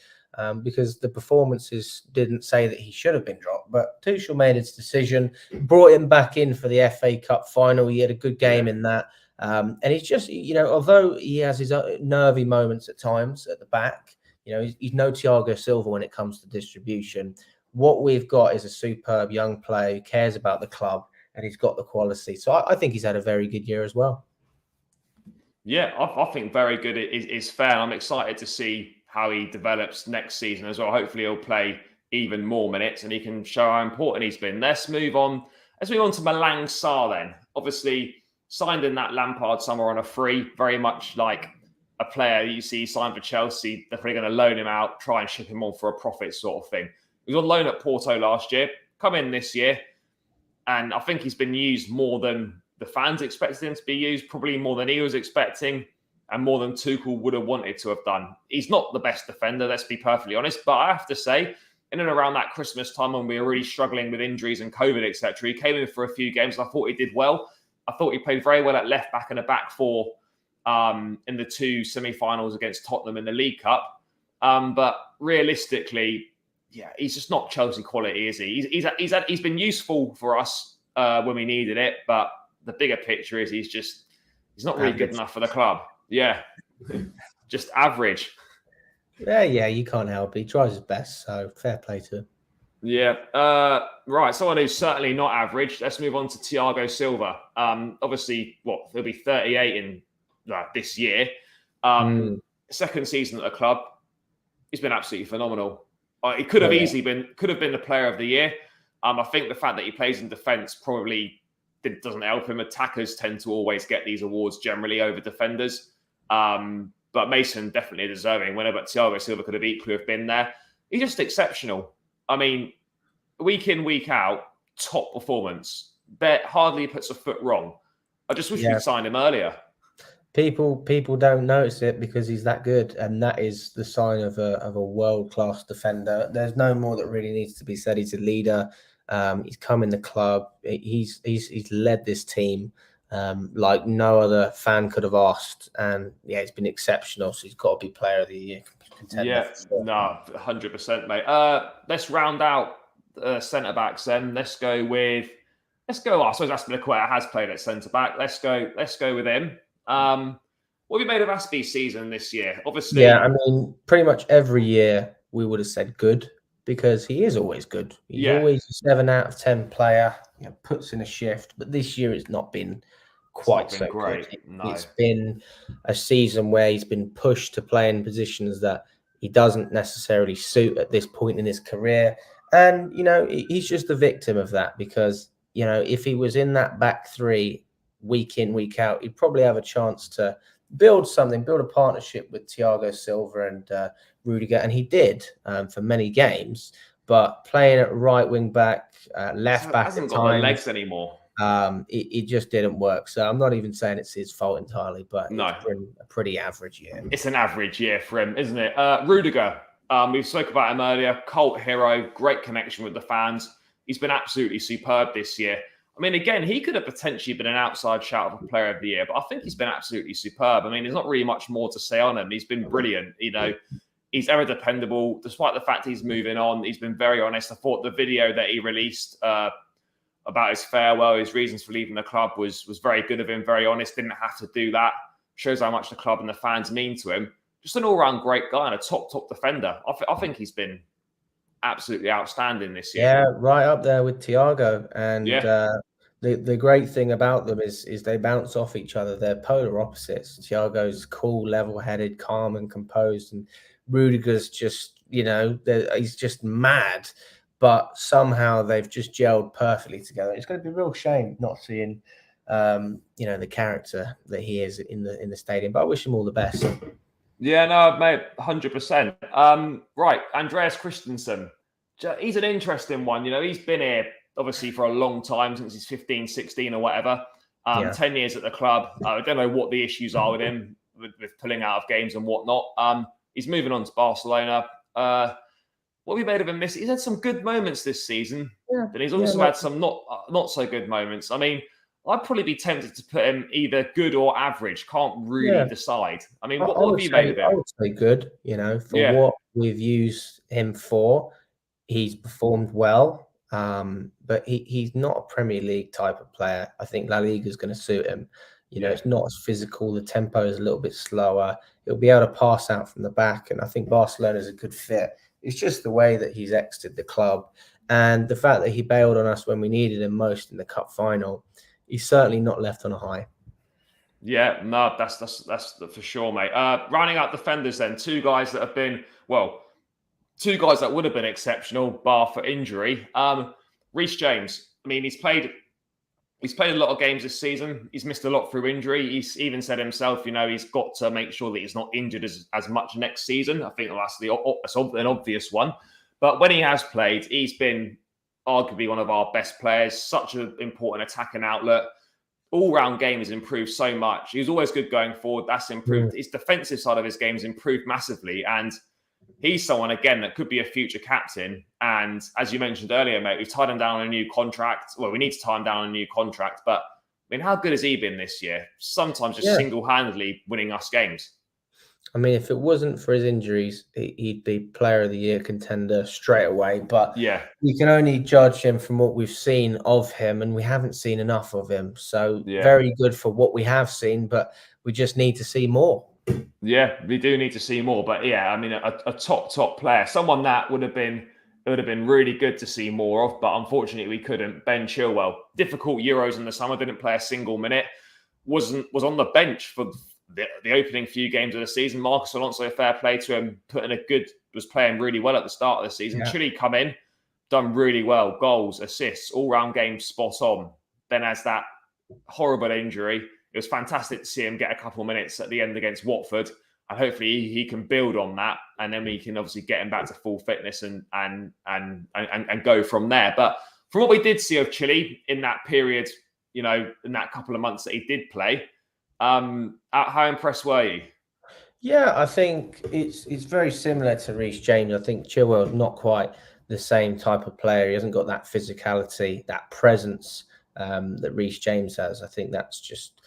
because the performances didn't say that he should have been dropped. But Tuchel made his decision, brought him back in for the FA Cup final. He had a good game in that. And he's just, although he has his nervy moments at times at the back, he's no Thiago Silva when it comes to distribution. What we've got is a superb young player who cares about the club, and he's got the quality. So I think he's had a very good year as well. Yeah, I think very good is fair. I'm excited to see how he develops next season as well. Hopefully he'll play even more minutes and he can show how important he's been. Let's move on to Malang Sarr then. Obviously, signed in that Lampard summer on a free, very much like a player you see signed for Chelsea. They're probably going to loan him out, try and ship him on for a profit sort of thing. He was on loan at Porto last year, come in this year, and I think he's been used more than the fans expected him to be used, probably more than he was expecting, and more than Tuchel would have wanted to have done. He's not the best defender, let's be perfectly honest, but I have to say, in and around that Christmas time when we were really struggling with injuries and COVID, etc., he came in for a few games and I thought he did well. I thought he played very well at left back and a back four in the 2 semi-finals against Tottenham in the League Cup. But realistically, he's just not Chelsea quality, is he? He's been useful for us when we needed it, but the bigger picture is he's not really good enough for the club. Yeah, just average. Yeah, you can't help it. He tries his best, so fair play to him. Yeah. Right. Someone who's certainly not average. Let's move on to Thiago Silva. Obviously, he'll be 38 in this year. Second season at the club. He's been absolutely phenomenal. He could have easily been the player of the year. I think the fact that he plays in defence probably doesn't help him. Attackers tend to always get these awards generally over defenders. But Mason definitely deserving winner, but Thiago Silva could have equally have been there. He's just exceptional. I mean, week in, week out, top performance. Hardly puts a foot wrong. I just wish we'd signed him earlier. People don't notice it because he's that good, and that is the sign of a world-class defender. There's no more that really needs to be said. He's a leader. He's come in the club. He's led this team like no other fan could have asked, and yeah, he's been exceptional. So he's got to be Player of the Year contender. Yeah, Sure. no, 100%, mate. Let's round out centre backs then. Let's go. I suppose Aspilicueta has played at centre back. Let's go with him. What have you made of Aspi's season this year? Obviously, Yeah, I mean, pretty much every year we would have said good because he is always good. He's always a 7 out of 10 player. Puts in a shift, but this year it's not been quite so great. good. No. It's been a season where he's been pushed to play in positions that he doesn't necessarily suit at this point in his career, and he's just the victim of that because if he was in that back three week in week out, he'd probably have a chance to build a partnership with Thiago Silva and Rudiger, and he did for many games. But playing at right wing back, left back hasn't at got the times, legs anymore. It just didn't work. So I'm not even saying it's his fault entirely, but No. It's been a pretty average year. It's an average year for him, isn't it? Rudiger, we've spoken about him earlier. Cult hero, great connection with the fans. He's been absolutely superb this year. I mean, again, he could have potentially been an outside shout of a Player of the Year, but I think he's been absolutely superb. I mean, there's not really much more to say on him. He's been brilliant. He's ever dependable, despite the fact he's moving on. He's been very honest. I thought the video that he released about his farewell, his reasons for leaving the club was very good of him, very honest. Didn't have to do that. Shows how much the club and the fans mean to him. Just an all-round great guy and a top defender. I think he's been absolutely outstanding this year. Yeah, right up there with Thiago. And the great thing about them is they bounce off each other. They're polar opposites. Thiago's cool, level-headed, calm and composed, and Rudiger's just, he's just mad. But somehow they've just gelled perfectly together. It's going to be a real shame not seeing, the character that he is in the stadium. But I wish him all the best. Yeah, no, mate, 100%. Right, Andreas Christensen. He's an interesting one. He's been here, obviously, for a long time, since he's 15, 16 or whatever. 10 years at the club. I don't know what the issues are with him, with pulling out of games and whatnot. He's moving on to Barcelona. What have you made of him this? He's had some good moments this season, but he's also had some not so good moments. I mean, I'd probably be tempted to put him either good or average. Can't really decide. I mean, what have you made of him? I would say good. For what we've used him for, he's performed well. But he's not a Premier League type of player. I think La Liga is going to suit him. It's not as physical. The tempo is a little bit slower. He'll be able to pass out from the back, and I think Barcelona is a good fit. It's just the way that he's exited the club, and the fact that he bailed on us when we needed him most in the cup final. He's certainly not left on a high. Yeah, no, that's for sure, mate. Rounding out defenders, then two guys that would have been exceptional, bar for injury. Reece James. I mean, he's played a lot of games this season. He's missed a lot through injury. He's even said himself, he's got to make sure that he's not injured as much next season. I think that's an obvious one. But when he has played, he's been arguably one of our best players. Such an important attacking outlet. All-round game has improved so much. He was always good going forward. That's improved. His defensive side of his game has improved massively. And he's someone, again, that could be a future captain. And as you mentioned earlier, mate, we've tied him down on a new contract. Well, we need to tie him down on a new contract. But, I mean, how good has he been this year? Sometimes just single-handedly winning us games. I mean, if it wasn't for his injuries, he'd be Player of the Year contender straight away. But we can only judge him from what we've seen of him, and we haven't seen enough of him. So very good for what we have seen, but we just need to see more. Yeah, we do need to see more. But I mean, a top player, someone that would have been really good to see more of, but unfortunately we couldn't. Ben Chilwell, difficult Euros in the summer, didn't play a single minute, was on the bench for the opening few games of the season. Marcus Alonso, fair play to him, was playing really well at the start of the season. Chile come in, done really well, goals, assists, all-round game spot on. Then has that horrible injury. It was fantastic to see him get a couple of minutes at the end against Watford, and hopefully he can build on that, and then we can obviously get him back to full fitness and go from there. But from what we did see of Chile in that period, in that couple of months that he did play, how impressed were you? Yeah, I think it's very similar to Reece James. I think Chilwell's not quite the same type of player. He hasn't got that physicality, that presence that Reece James has. I think that's just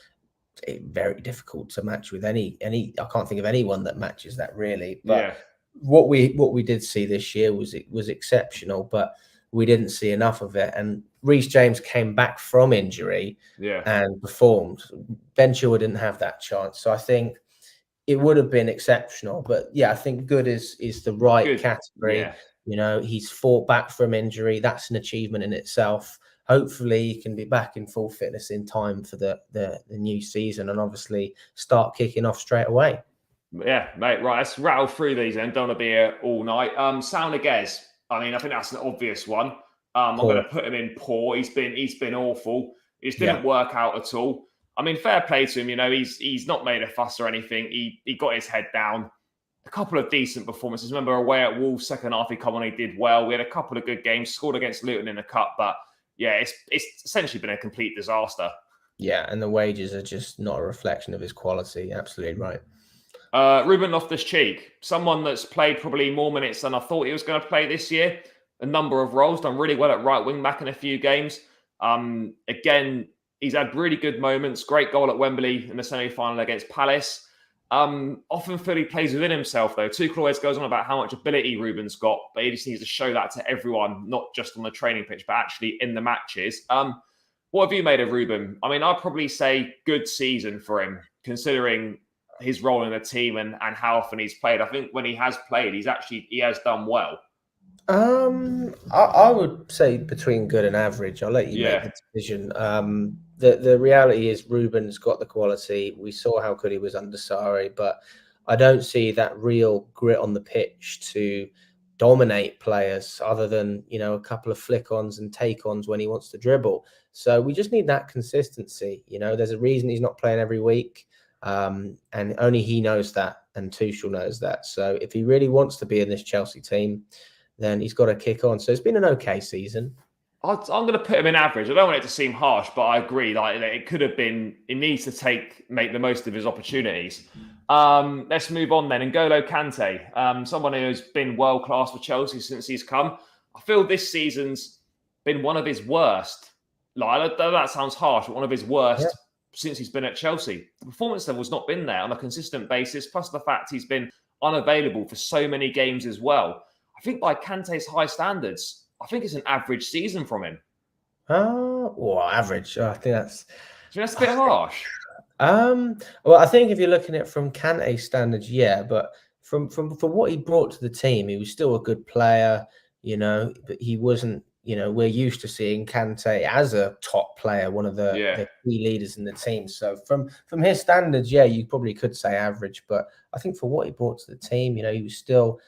very difficult to match with any. I can't think of anyone that matches that really. But Yeah. what we did see this year was exceptional, but we didn't see enough of it. And Reece James came back from injury and performed. Ben Chilwell didn't have that chance, so I think it would have been exceptional. But yeah, I think good is the right category. Yeah. You know, he's fought back from injury. That's an achievement in itself. Hopefully he can be back in full fitness in time for the new season, and obviously start kicking off straight away. Yeah, mate. Right, let's rattle through these then. Don't want to be here all night. Sao Niguez. I mean, I think that's an obvious one. I'm going to put him in poor. He's been awful. It just didn't work out at all. I mean, fair play to him. You know, he's not made a fuss or anything. He got his head down. A couple of decent performances. Remember, away at Wolves, second half, he come on, he did well. We had a couple of good games, scored against Luton in the cup, but yeah, it's essentially been a complete disaster. Yeah, and the wages are just not a reflection of his quality. Absolutely right. Ruben Loftus-Cheek, someone that's played probably more minutes than I thought he was going to play this year. A number of roles, done really well at right wing back in a few games. Again, he's had really good moments. Great goal at Wembley in the semi-final against Palace. Often feel he plays within himself, though. Tuchel always goes on about how much ability Ruben's got, but he just needs to show that to everyone, not just on the training pitch, but actually in the matches. What have you made of Ruben? I mean, I'd probably say good season for him, considering his role in the team and how often he's played. I think when he has played, he has done well. I would say between good and average. I'll let you make the decision. The reality is Ruben's got the quality. We saw how good he was under Sarri, but I don't see that real grit on the pitch to dominate players other than, you know, a couple of flick-ons and take-ons when he wants to dribble. So we just need that consistency. You know, there's a reason he's not playing every week. And only he knows that, and Tuchel knows that. So if he really wants to be in this Chelsea team, then he's got to kick on. So it's been an okay season. I'm going to put him in average. I don't want it to seem harsh, but I agree. Like, it could have been. He needs to make the most of his opportunities. Let's move on then. N'Golo Kante, someone who's been world class for Chelsea since he's come. I feel this season's been one of his worst. Like, that sounds harsh, but one of his worst since he's been at Chelsea. The performance level's not been there on a consistent basis, plus the fact he's been unavailable for so many games as well. I think by Kante's high standards, I think it's an average season from him. Well, average. I think that's a bit harsh. Well, I think if you're looking at it from Kante's standards, yeah, but from what he brought to the team, he was still a good player, you know, but he wasn't. You know, we're used to seeing Kante as a top player, one of the key leaders in the team. So from his standards, yeah, you probably could say average. But I think for what he brought to the team, you know, he was still,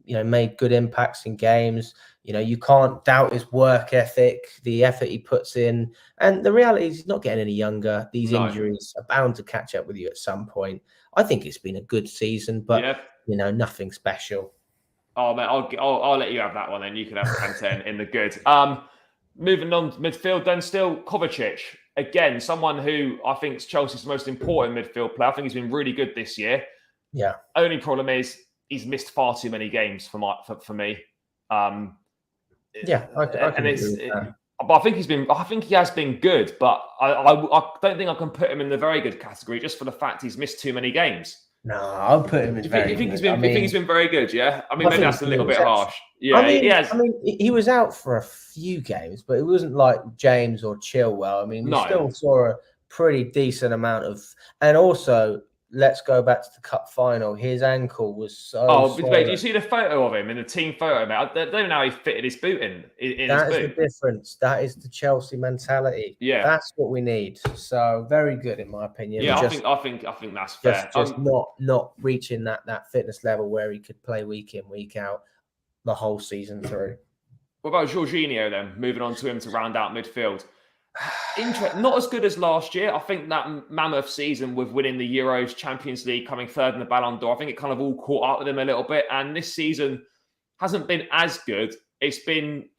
you know, made good impacts in games. You know, you can't doubt his work ethic, the effort he puts in. And the reality is he's not getting any younger. These injuries are bound to catch up with you at some point. I think it's been a good season, but, you know, nothing special. Oh, man, I'll let you have that one then. You can have Kante in the good. Moving on to midfield then, still Kovacic. Again, someone who I think is Chelsea's most important midfield player. I think he's been really good this year. Yeah. Only problem is he's missed far too many games for me. I can agree with that. But I think he has been good, but I don't think I can put him in the very good category just for the fact he's missed too many games. No, I'll put him in very good. You think he's been very good, yeah? I mean, maybe that's a little bit harsh. Yeah, I mean, he was out for a few games, but it wasn't like James or Chilwell. I mean, we still saw a pretty decent amount of... And also, let's go back to the cup final. His ankle was so... Oh, wait, do you see the photo of him in the team photo, mate? I don't know how he fitted his boot in that is the difference. That is the Chelsea mentality. Yeah, that's what we need. So very good, in my opinion. Yeah, I think that's fair. Just not reaching that fitness level where he could play week in, week out the whole season through. What about Jorginho then? Moving on to him to round out midfield. Not as good as last year. I think that mammoth season with winning the Euros, Champions League, coming third in the Ballon d'Or, I think it kind of all caught up with him a little bit. And this season hasn't been as good. It's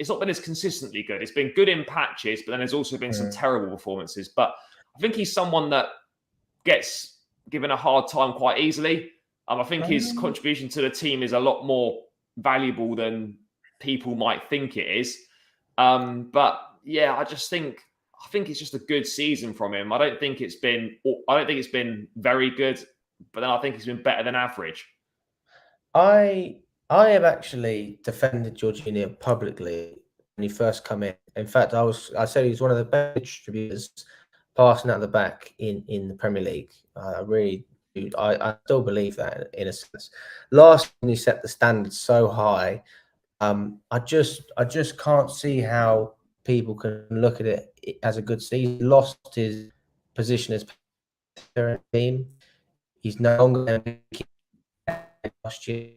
not been as consistently good. It's been good in patches, but then there's also been some terrible performances. But I think he's someone that gets given a hard time quite easily. I think his contribution to the team is a lot more valuable than people might think it is. But yeah, I think it's just a good season from him. I don't think it's been very good, but then I think it's been better than average. I I have actually defended Jorginho publicly when he first come in. In fact, I said he was one of the best distributors passing out the back in the Premier League. I really do. I still believe that in a sense. Last year he set the standards so high. I just can't see how people can look at it as a good season. He lost his position as parent team. He's no longer last year.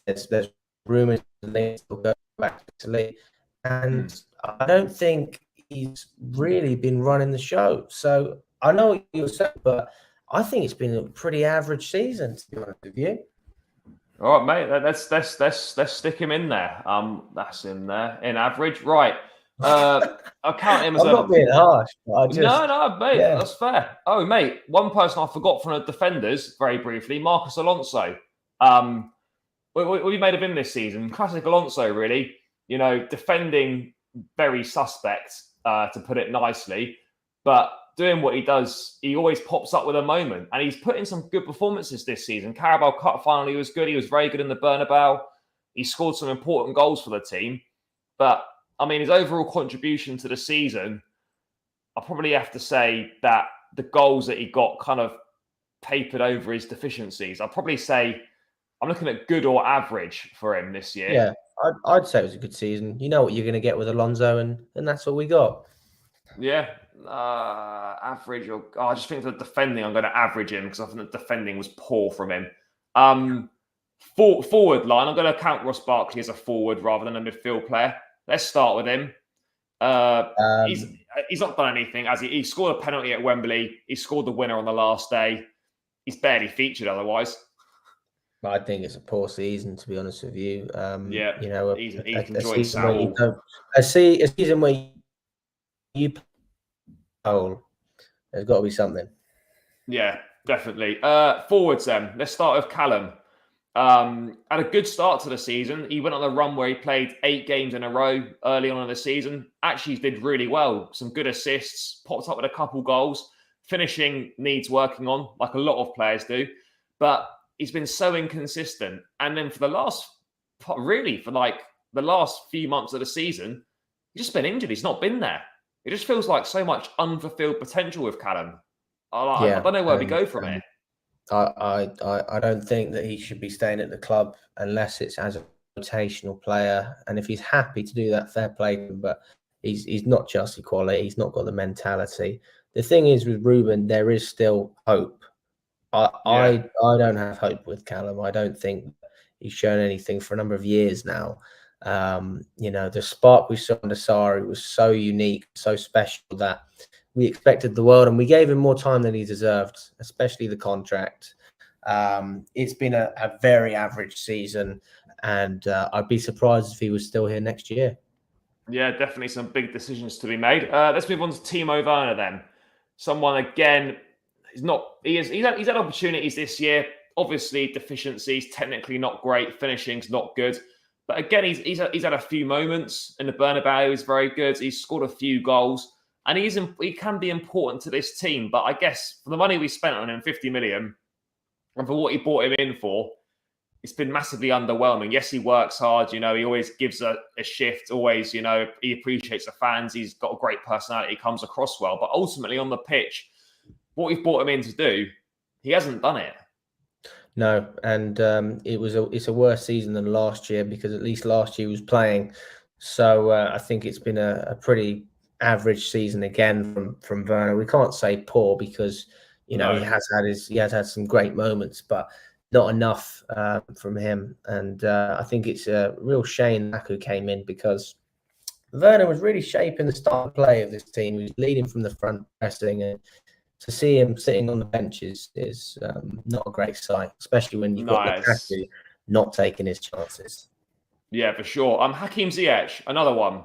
There's rumours that he'll go back to Italy, and I don't think he's really been running the show. So I know what you're saying, but I think it's been a pretty average season, to be honest with you. All right, mate. Let's stick him in there. That's in there in average, right? I count him as I'm not being harsh, but I just no, mate. yeah. That's fair. Oh, mate, one person I forgot from the defenders very briefly, Marcus Alonso. What have you made of him this season? Classic Alonso, really. You know, defending very suspect, to put it nicely, but doing what he does, he always pops up with a moment, and he's put in some good performances this season. Carabao Cup finally was good. He was very good in the Bernabeu. He scored some important goals for the team, but I mean, his overall contribution to the season, I probably have to say that the goals that he got kind of papered over his deficiencies. I'd probably say I'm looking at good or average for him this year. Yeah, I'd say it was a good season. You know what you're going to get with Alonso, and that's what we got. Yeah, average or I just think for the defending, I'm going to average him because I think the defending was poor from him. Forward line, I'm going to count Ross Barkley as a forward rather than a midfield player. Let's start with him. He's not done anything, as he scored a penalty at Wembley. He scored the winner on the last day. He's barely featured otherwise. I think it's a poor season, to be honest with you. Yeah, you know, he's a enjoying season where you Saul. don't, a season where you goal. There's got to be something. Yeah, definitely. Forwards then. Let's start with Callum. Had a good start to the season. He went on a run where he played 8 games in a row early on in the season. Actually did really well. Some good assists, popped up with a couple goals. Finishing needs working on, like a lot of players do. But he's been so inconsistent. And then for the last few months of the season, he's just been injured. He's not been there. It just feels like so much unfulfilled potential with Callum. I don't know where we go from here. I don't think that he should be staying at the club unless it's as a rotational player. And if he's happy to do that, fair play to him. But he's not Chelsea quality. He's not got the mentality. The thing is with Ruben, there is still hope. I don't have hope with Callum. I don't think he's shown anything for a number of years now. You know, the spark we saw under Sarri was so unique, so special that we expected the world, and we gave him more time than he deserved, especially the contract. It's been a very average season, and I'd be surprised if he was still here next year. Yeah, definitely some big decisions to be made. Let's move on to Timo Werner then. Someone again, he's had opportunities this year. Obviously, deficiencies, technically not great, finishing's not good. But again, he's had a few moments in the Bernabeu. He's very good. He's scored a few goals, and he can be important to this team. But I guess for the money we spent on him, 50 million, and for what he bought him in for, it's been massively underwhelming. Yes, he works hard. You know, he always gives a shift. Always, you know, he appreciates the fans. He's got a great personality. He comes across well. But ultimately, on the pitch, what we've brought him in to do, he hasn't done it. No, and it's a worse season than last year because at least last year he was playing. So I think it's been a pretty average season again from Werner. We can't say poor because he has had some great moments, but not enough from him. And I think it's a real shame Lukaku came in because Werner was really shaping the style of play of this team. He was leading from the front, pressing, and to see him sitting on the benches is not a great sight, especially when you've got Lukaku not taking his chances. Yeah, for sure. Hakim Ziyech, another one.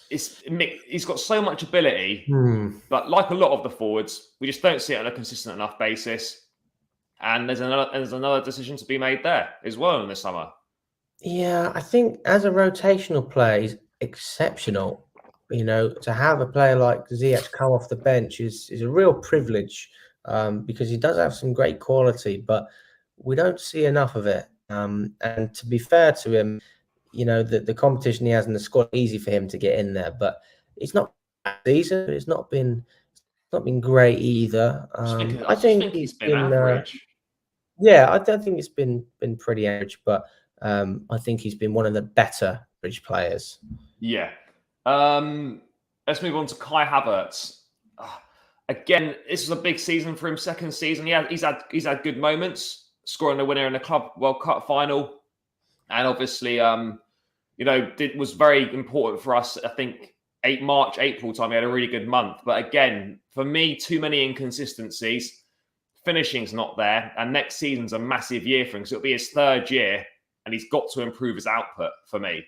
He's got so much ability, but like a lot of the forwards, we just don't see it on a consistent enough basis. And there's another decision to be made there as well in the summer. Yeah, I think as a rotational player, he's exceptional. To have a player like Ziyech come off the bench is a real privilege, because he does have some great quality, but we don't see enough of it. And to be fair to him, the competition he has in the squad, easy for him to get in there, but it's not bad season. It's not been great either. I I just think think he's he's been been, average. yeah, I don't think it's been pretty average, but I think he's been one of the better bridge players. Yeah. Let's move on to Kai Havertz. Again, this is a big season for him. Second season, yeah, he's had good moments, scoring the winner in the Club World Cup final, and obviously, it was very important for us. I think March, April time, he had a really good month. But again, for me, too many inconsistencies. Finishing's not there, and next season's a massive year for him. So it'll be his third year, and he's got to improve his output for me.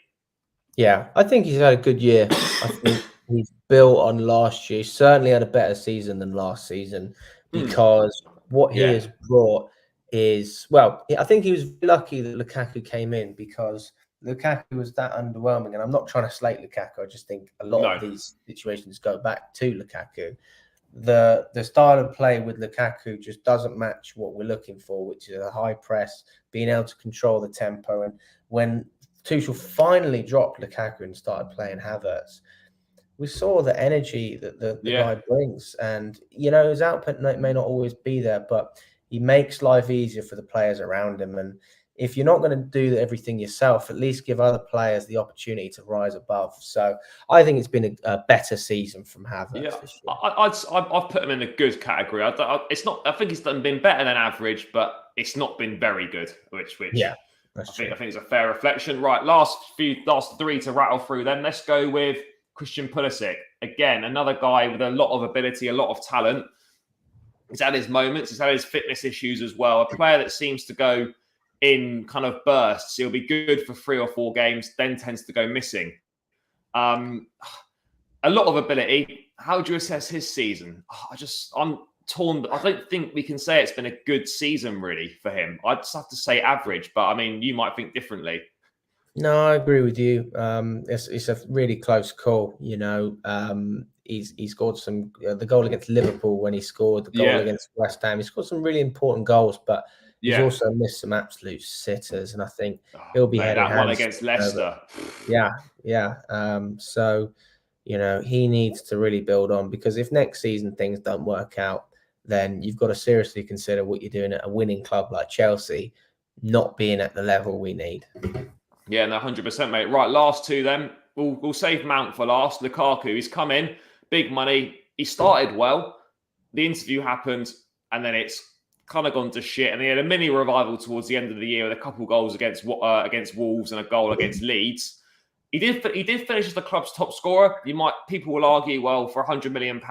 Yeah, I think he's had a good year. I think he's built on last year. He certainly had a better season than last season, because what he has brought is, well, I think he was lucky that Lukaku came in, because Lukaku was that underwhelming. And I'm not trying to slate Lukaku. I just think a lot of these situations go back to Lukaku. The style of play with Lukaku just doesn't match what we're looking for, which is a high press, being able to control the tempo. And when Tuchel finally dropped Lukaku and started playing Havertz, we saw the energy that the guy brings. And, his output may not always be there, but he makes life easier for the players around him. And if you're not going to do everything yourself, at least give other players the opportunity to rise above. So I think it's been a better season from Havertz this year. I've put him in the good category. I think he's been better than average, but it's not been very good. Which yeah, I think it's a fair reflection. Right, last three to rattle through. Then let's go with Christian Pulisic. Again, another guy with a lot of ability, a lot of talent. He's had his moments. He's had his fitness issues as well. A player that seems to go in kind of bursts. He'll be good for 3 or 4 games, then tends to go missing. A lot of ability. How do you assess his season? I'm torn. I don't think we can say it's been a good season really for him. I'd just have to say average, but I mean, you might think differently. No, I agree with you. It's a really close call. He scored some the goal against Liverpool when he scored the goal against West Ham. He scored some really important goals, but he's also missed some absolute sitters, and I think he'll be heading that one against Leicester. Yeah. So he needs to really build on, because if next season things don't work out, then you've got to seriously consider what you're doing at a winning club like Chelsea, not being at the level we need. Yeah, no, 100%, mate. Right, last two then. We'll save Mount for last. Lukaku, he's come in, big money. He started well. The interview happened, and then it's kind of gone to shit. And he had a mini revival towards the end of the year with a couple goals against Wolves and a goal against Leeds. He did finish as the club's top scorer. People will argue, well, for £100 million,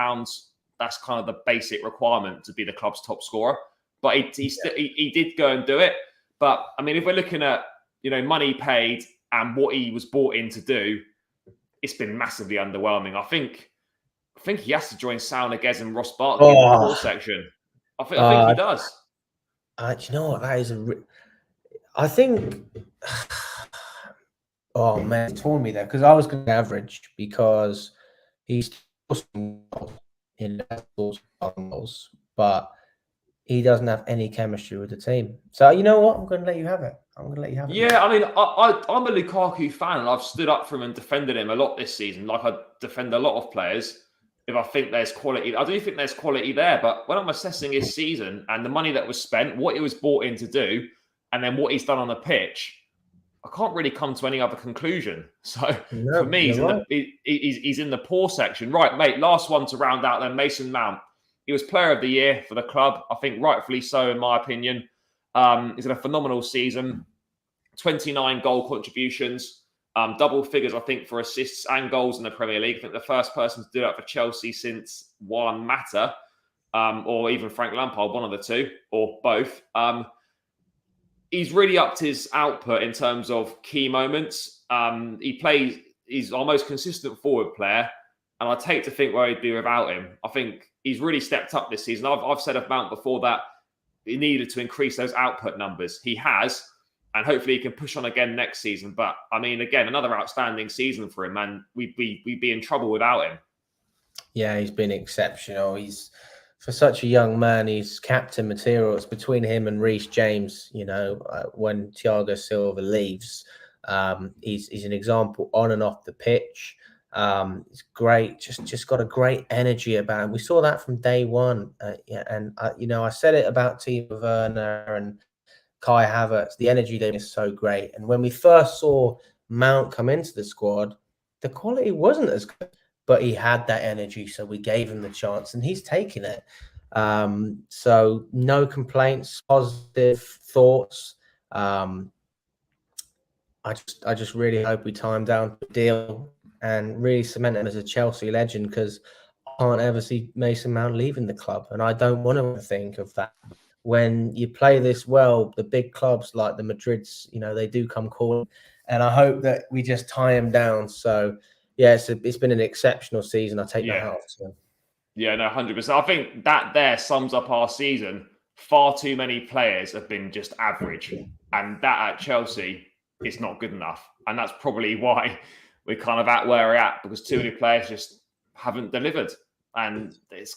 that's kind of the basic requirement to be the club's top scorer. But he did go and do it. But I mean, if we're looking at money paid and what he was brought in to do, it's been massively underwhelming. I think he has to join Sal Niguez and Ross Barkley in the core section. I think he does. Do you know what? That is I think. Oh man, it's torn me there, because I was going to average, because he's in goals, but he doesn't have any chemistry with the team. So you know what? I'm going to let you have it. Yeah, I mean, I'm a Lukaku fan, and I've stood up for him and defended him a lot this season, like I defend a lot of players. If I think there's quality, I do think there's quality there. But when I'm assessing his season and the money that was spent, what he was brought in to do, and then what he's done on the pitch, I can't really come to any other conclusion. So for me, he's in the poor section. Right, mate, last one to round out then, Mason Mount. He was player of the year for the club. I think rightfully so, in my opinion. He's had a phenomenal season. 29 goal contributions. Double figures, I think, for assists and goals in the Premier League. I think the first person to do that for Chelsea since Juan Mata, or even Frank Lampard, one of the two, or both. He's really upped his output in terms of key moments. He's our most consistent forward player, and I take to think where he'd be without him. I think he's really stepped up this season. I've said of Mount before that he needed to increase those output numbers. He has, and hopefully he can push on again next season. But I mean, again, another outstanding season for him, and we'd be in trouble without him. Yeah, he's been exceptional. He's, for such a young man, he's captain material. It's between him and Reece James. When Thiago Silva leaves, he's an example on and off the pitch. It's great. Just got a great energy about him. We saw that from day one. I said it about Timo Werner and Kai Havertz. The energy there is so great. And when we first saw Mount come into the squad, the quality wasn't as good, but he had that energy, so we gave him the chance, and he's taking it. So no complaints, positive thoughts. I just really hope we tie him down to a deal and really cement him as a Chelsea legend, because I can't ever see Mason Mount leaving the club, and I don't want to think of that. When you play this well, the big clubs like the Madrids, they do come calling, and I hope that we just tie him down. So yeah, it's been an exceptional season. I take my hat off to him. Yeah, no, 100%. I think that there sums up our season. Far too many players have been just average, and that at Chelsea is not good enough. And that's probably why we're kind of at where we're at, because too many players just haven't delivered. And it's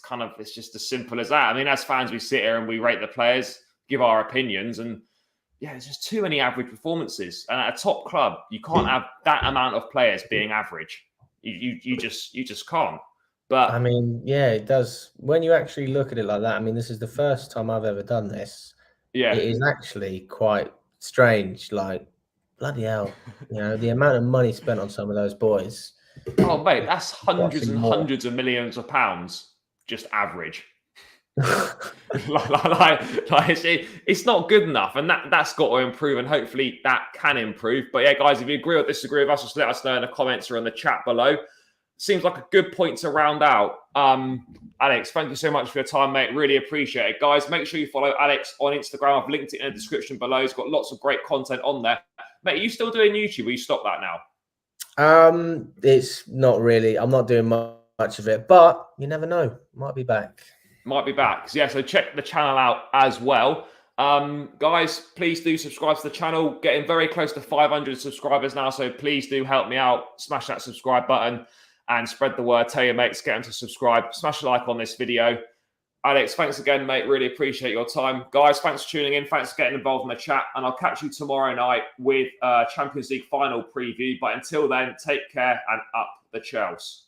just as simple as that. I mean, as fans, we sit here and we rate the players, give our opinions, and yeah, it's just too many average performances. And at a top club, you can't have that amount of players being average. You just can't. But I mean, yeah, it does. When you actually look at it like that, I mean, this is the first time I've ever done this. Yeah, it is actually quite strange. Like, bloody hell, the amount of money spent on some of those boys. Oh, mate, that's hundreds and hundreds of millions of pounds, just average. It's not good enough, and that's got to improve, and hopefully that can improve. But yeah, guys, if you agree or disagree with us, just let us know in the comments or in the chat below. Seems like a good point to round out. Alex, thank you so much for your time, mate. Really appreciate it. Guys, make sure you follow Alex on Instagram. I've linked it in the description below. He's got lots of great content on there. Mate, are you still doing YouTube, or you stopped that now? It's not really. I'm not doing much of it, but you never know. Might be back. Yeah, so check the channel out as well. Guys, please do subscribe to the channel. Getting very close to 500 subscribers now, so please do help me out. Smash that subscribe button and spread the word. Tell your mates, get them to subscribe. Smash a like on this video. Alex, thanks again, mate. Really appreciate your time. Guys, thanks for tuning in. Thanks for getting involved in the chat. And I'll catch you tomorrow night with Champions League final preview. But until then, take care and up the Chelsea.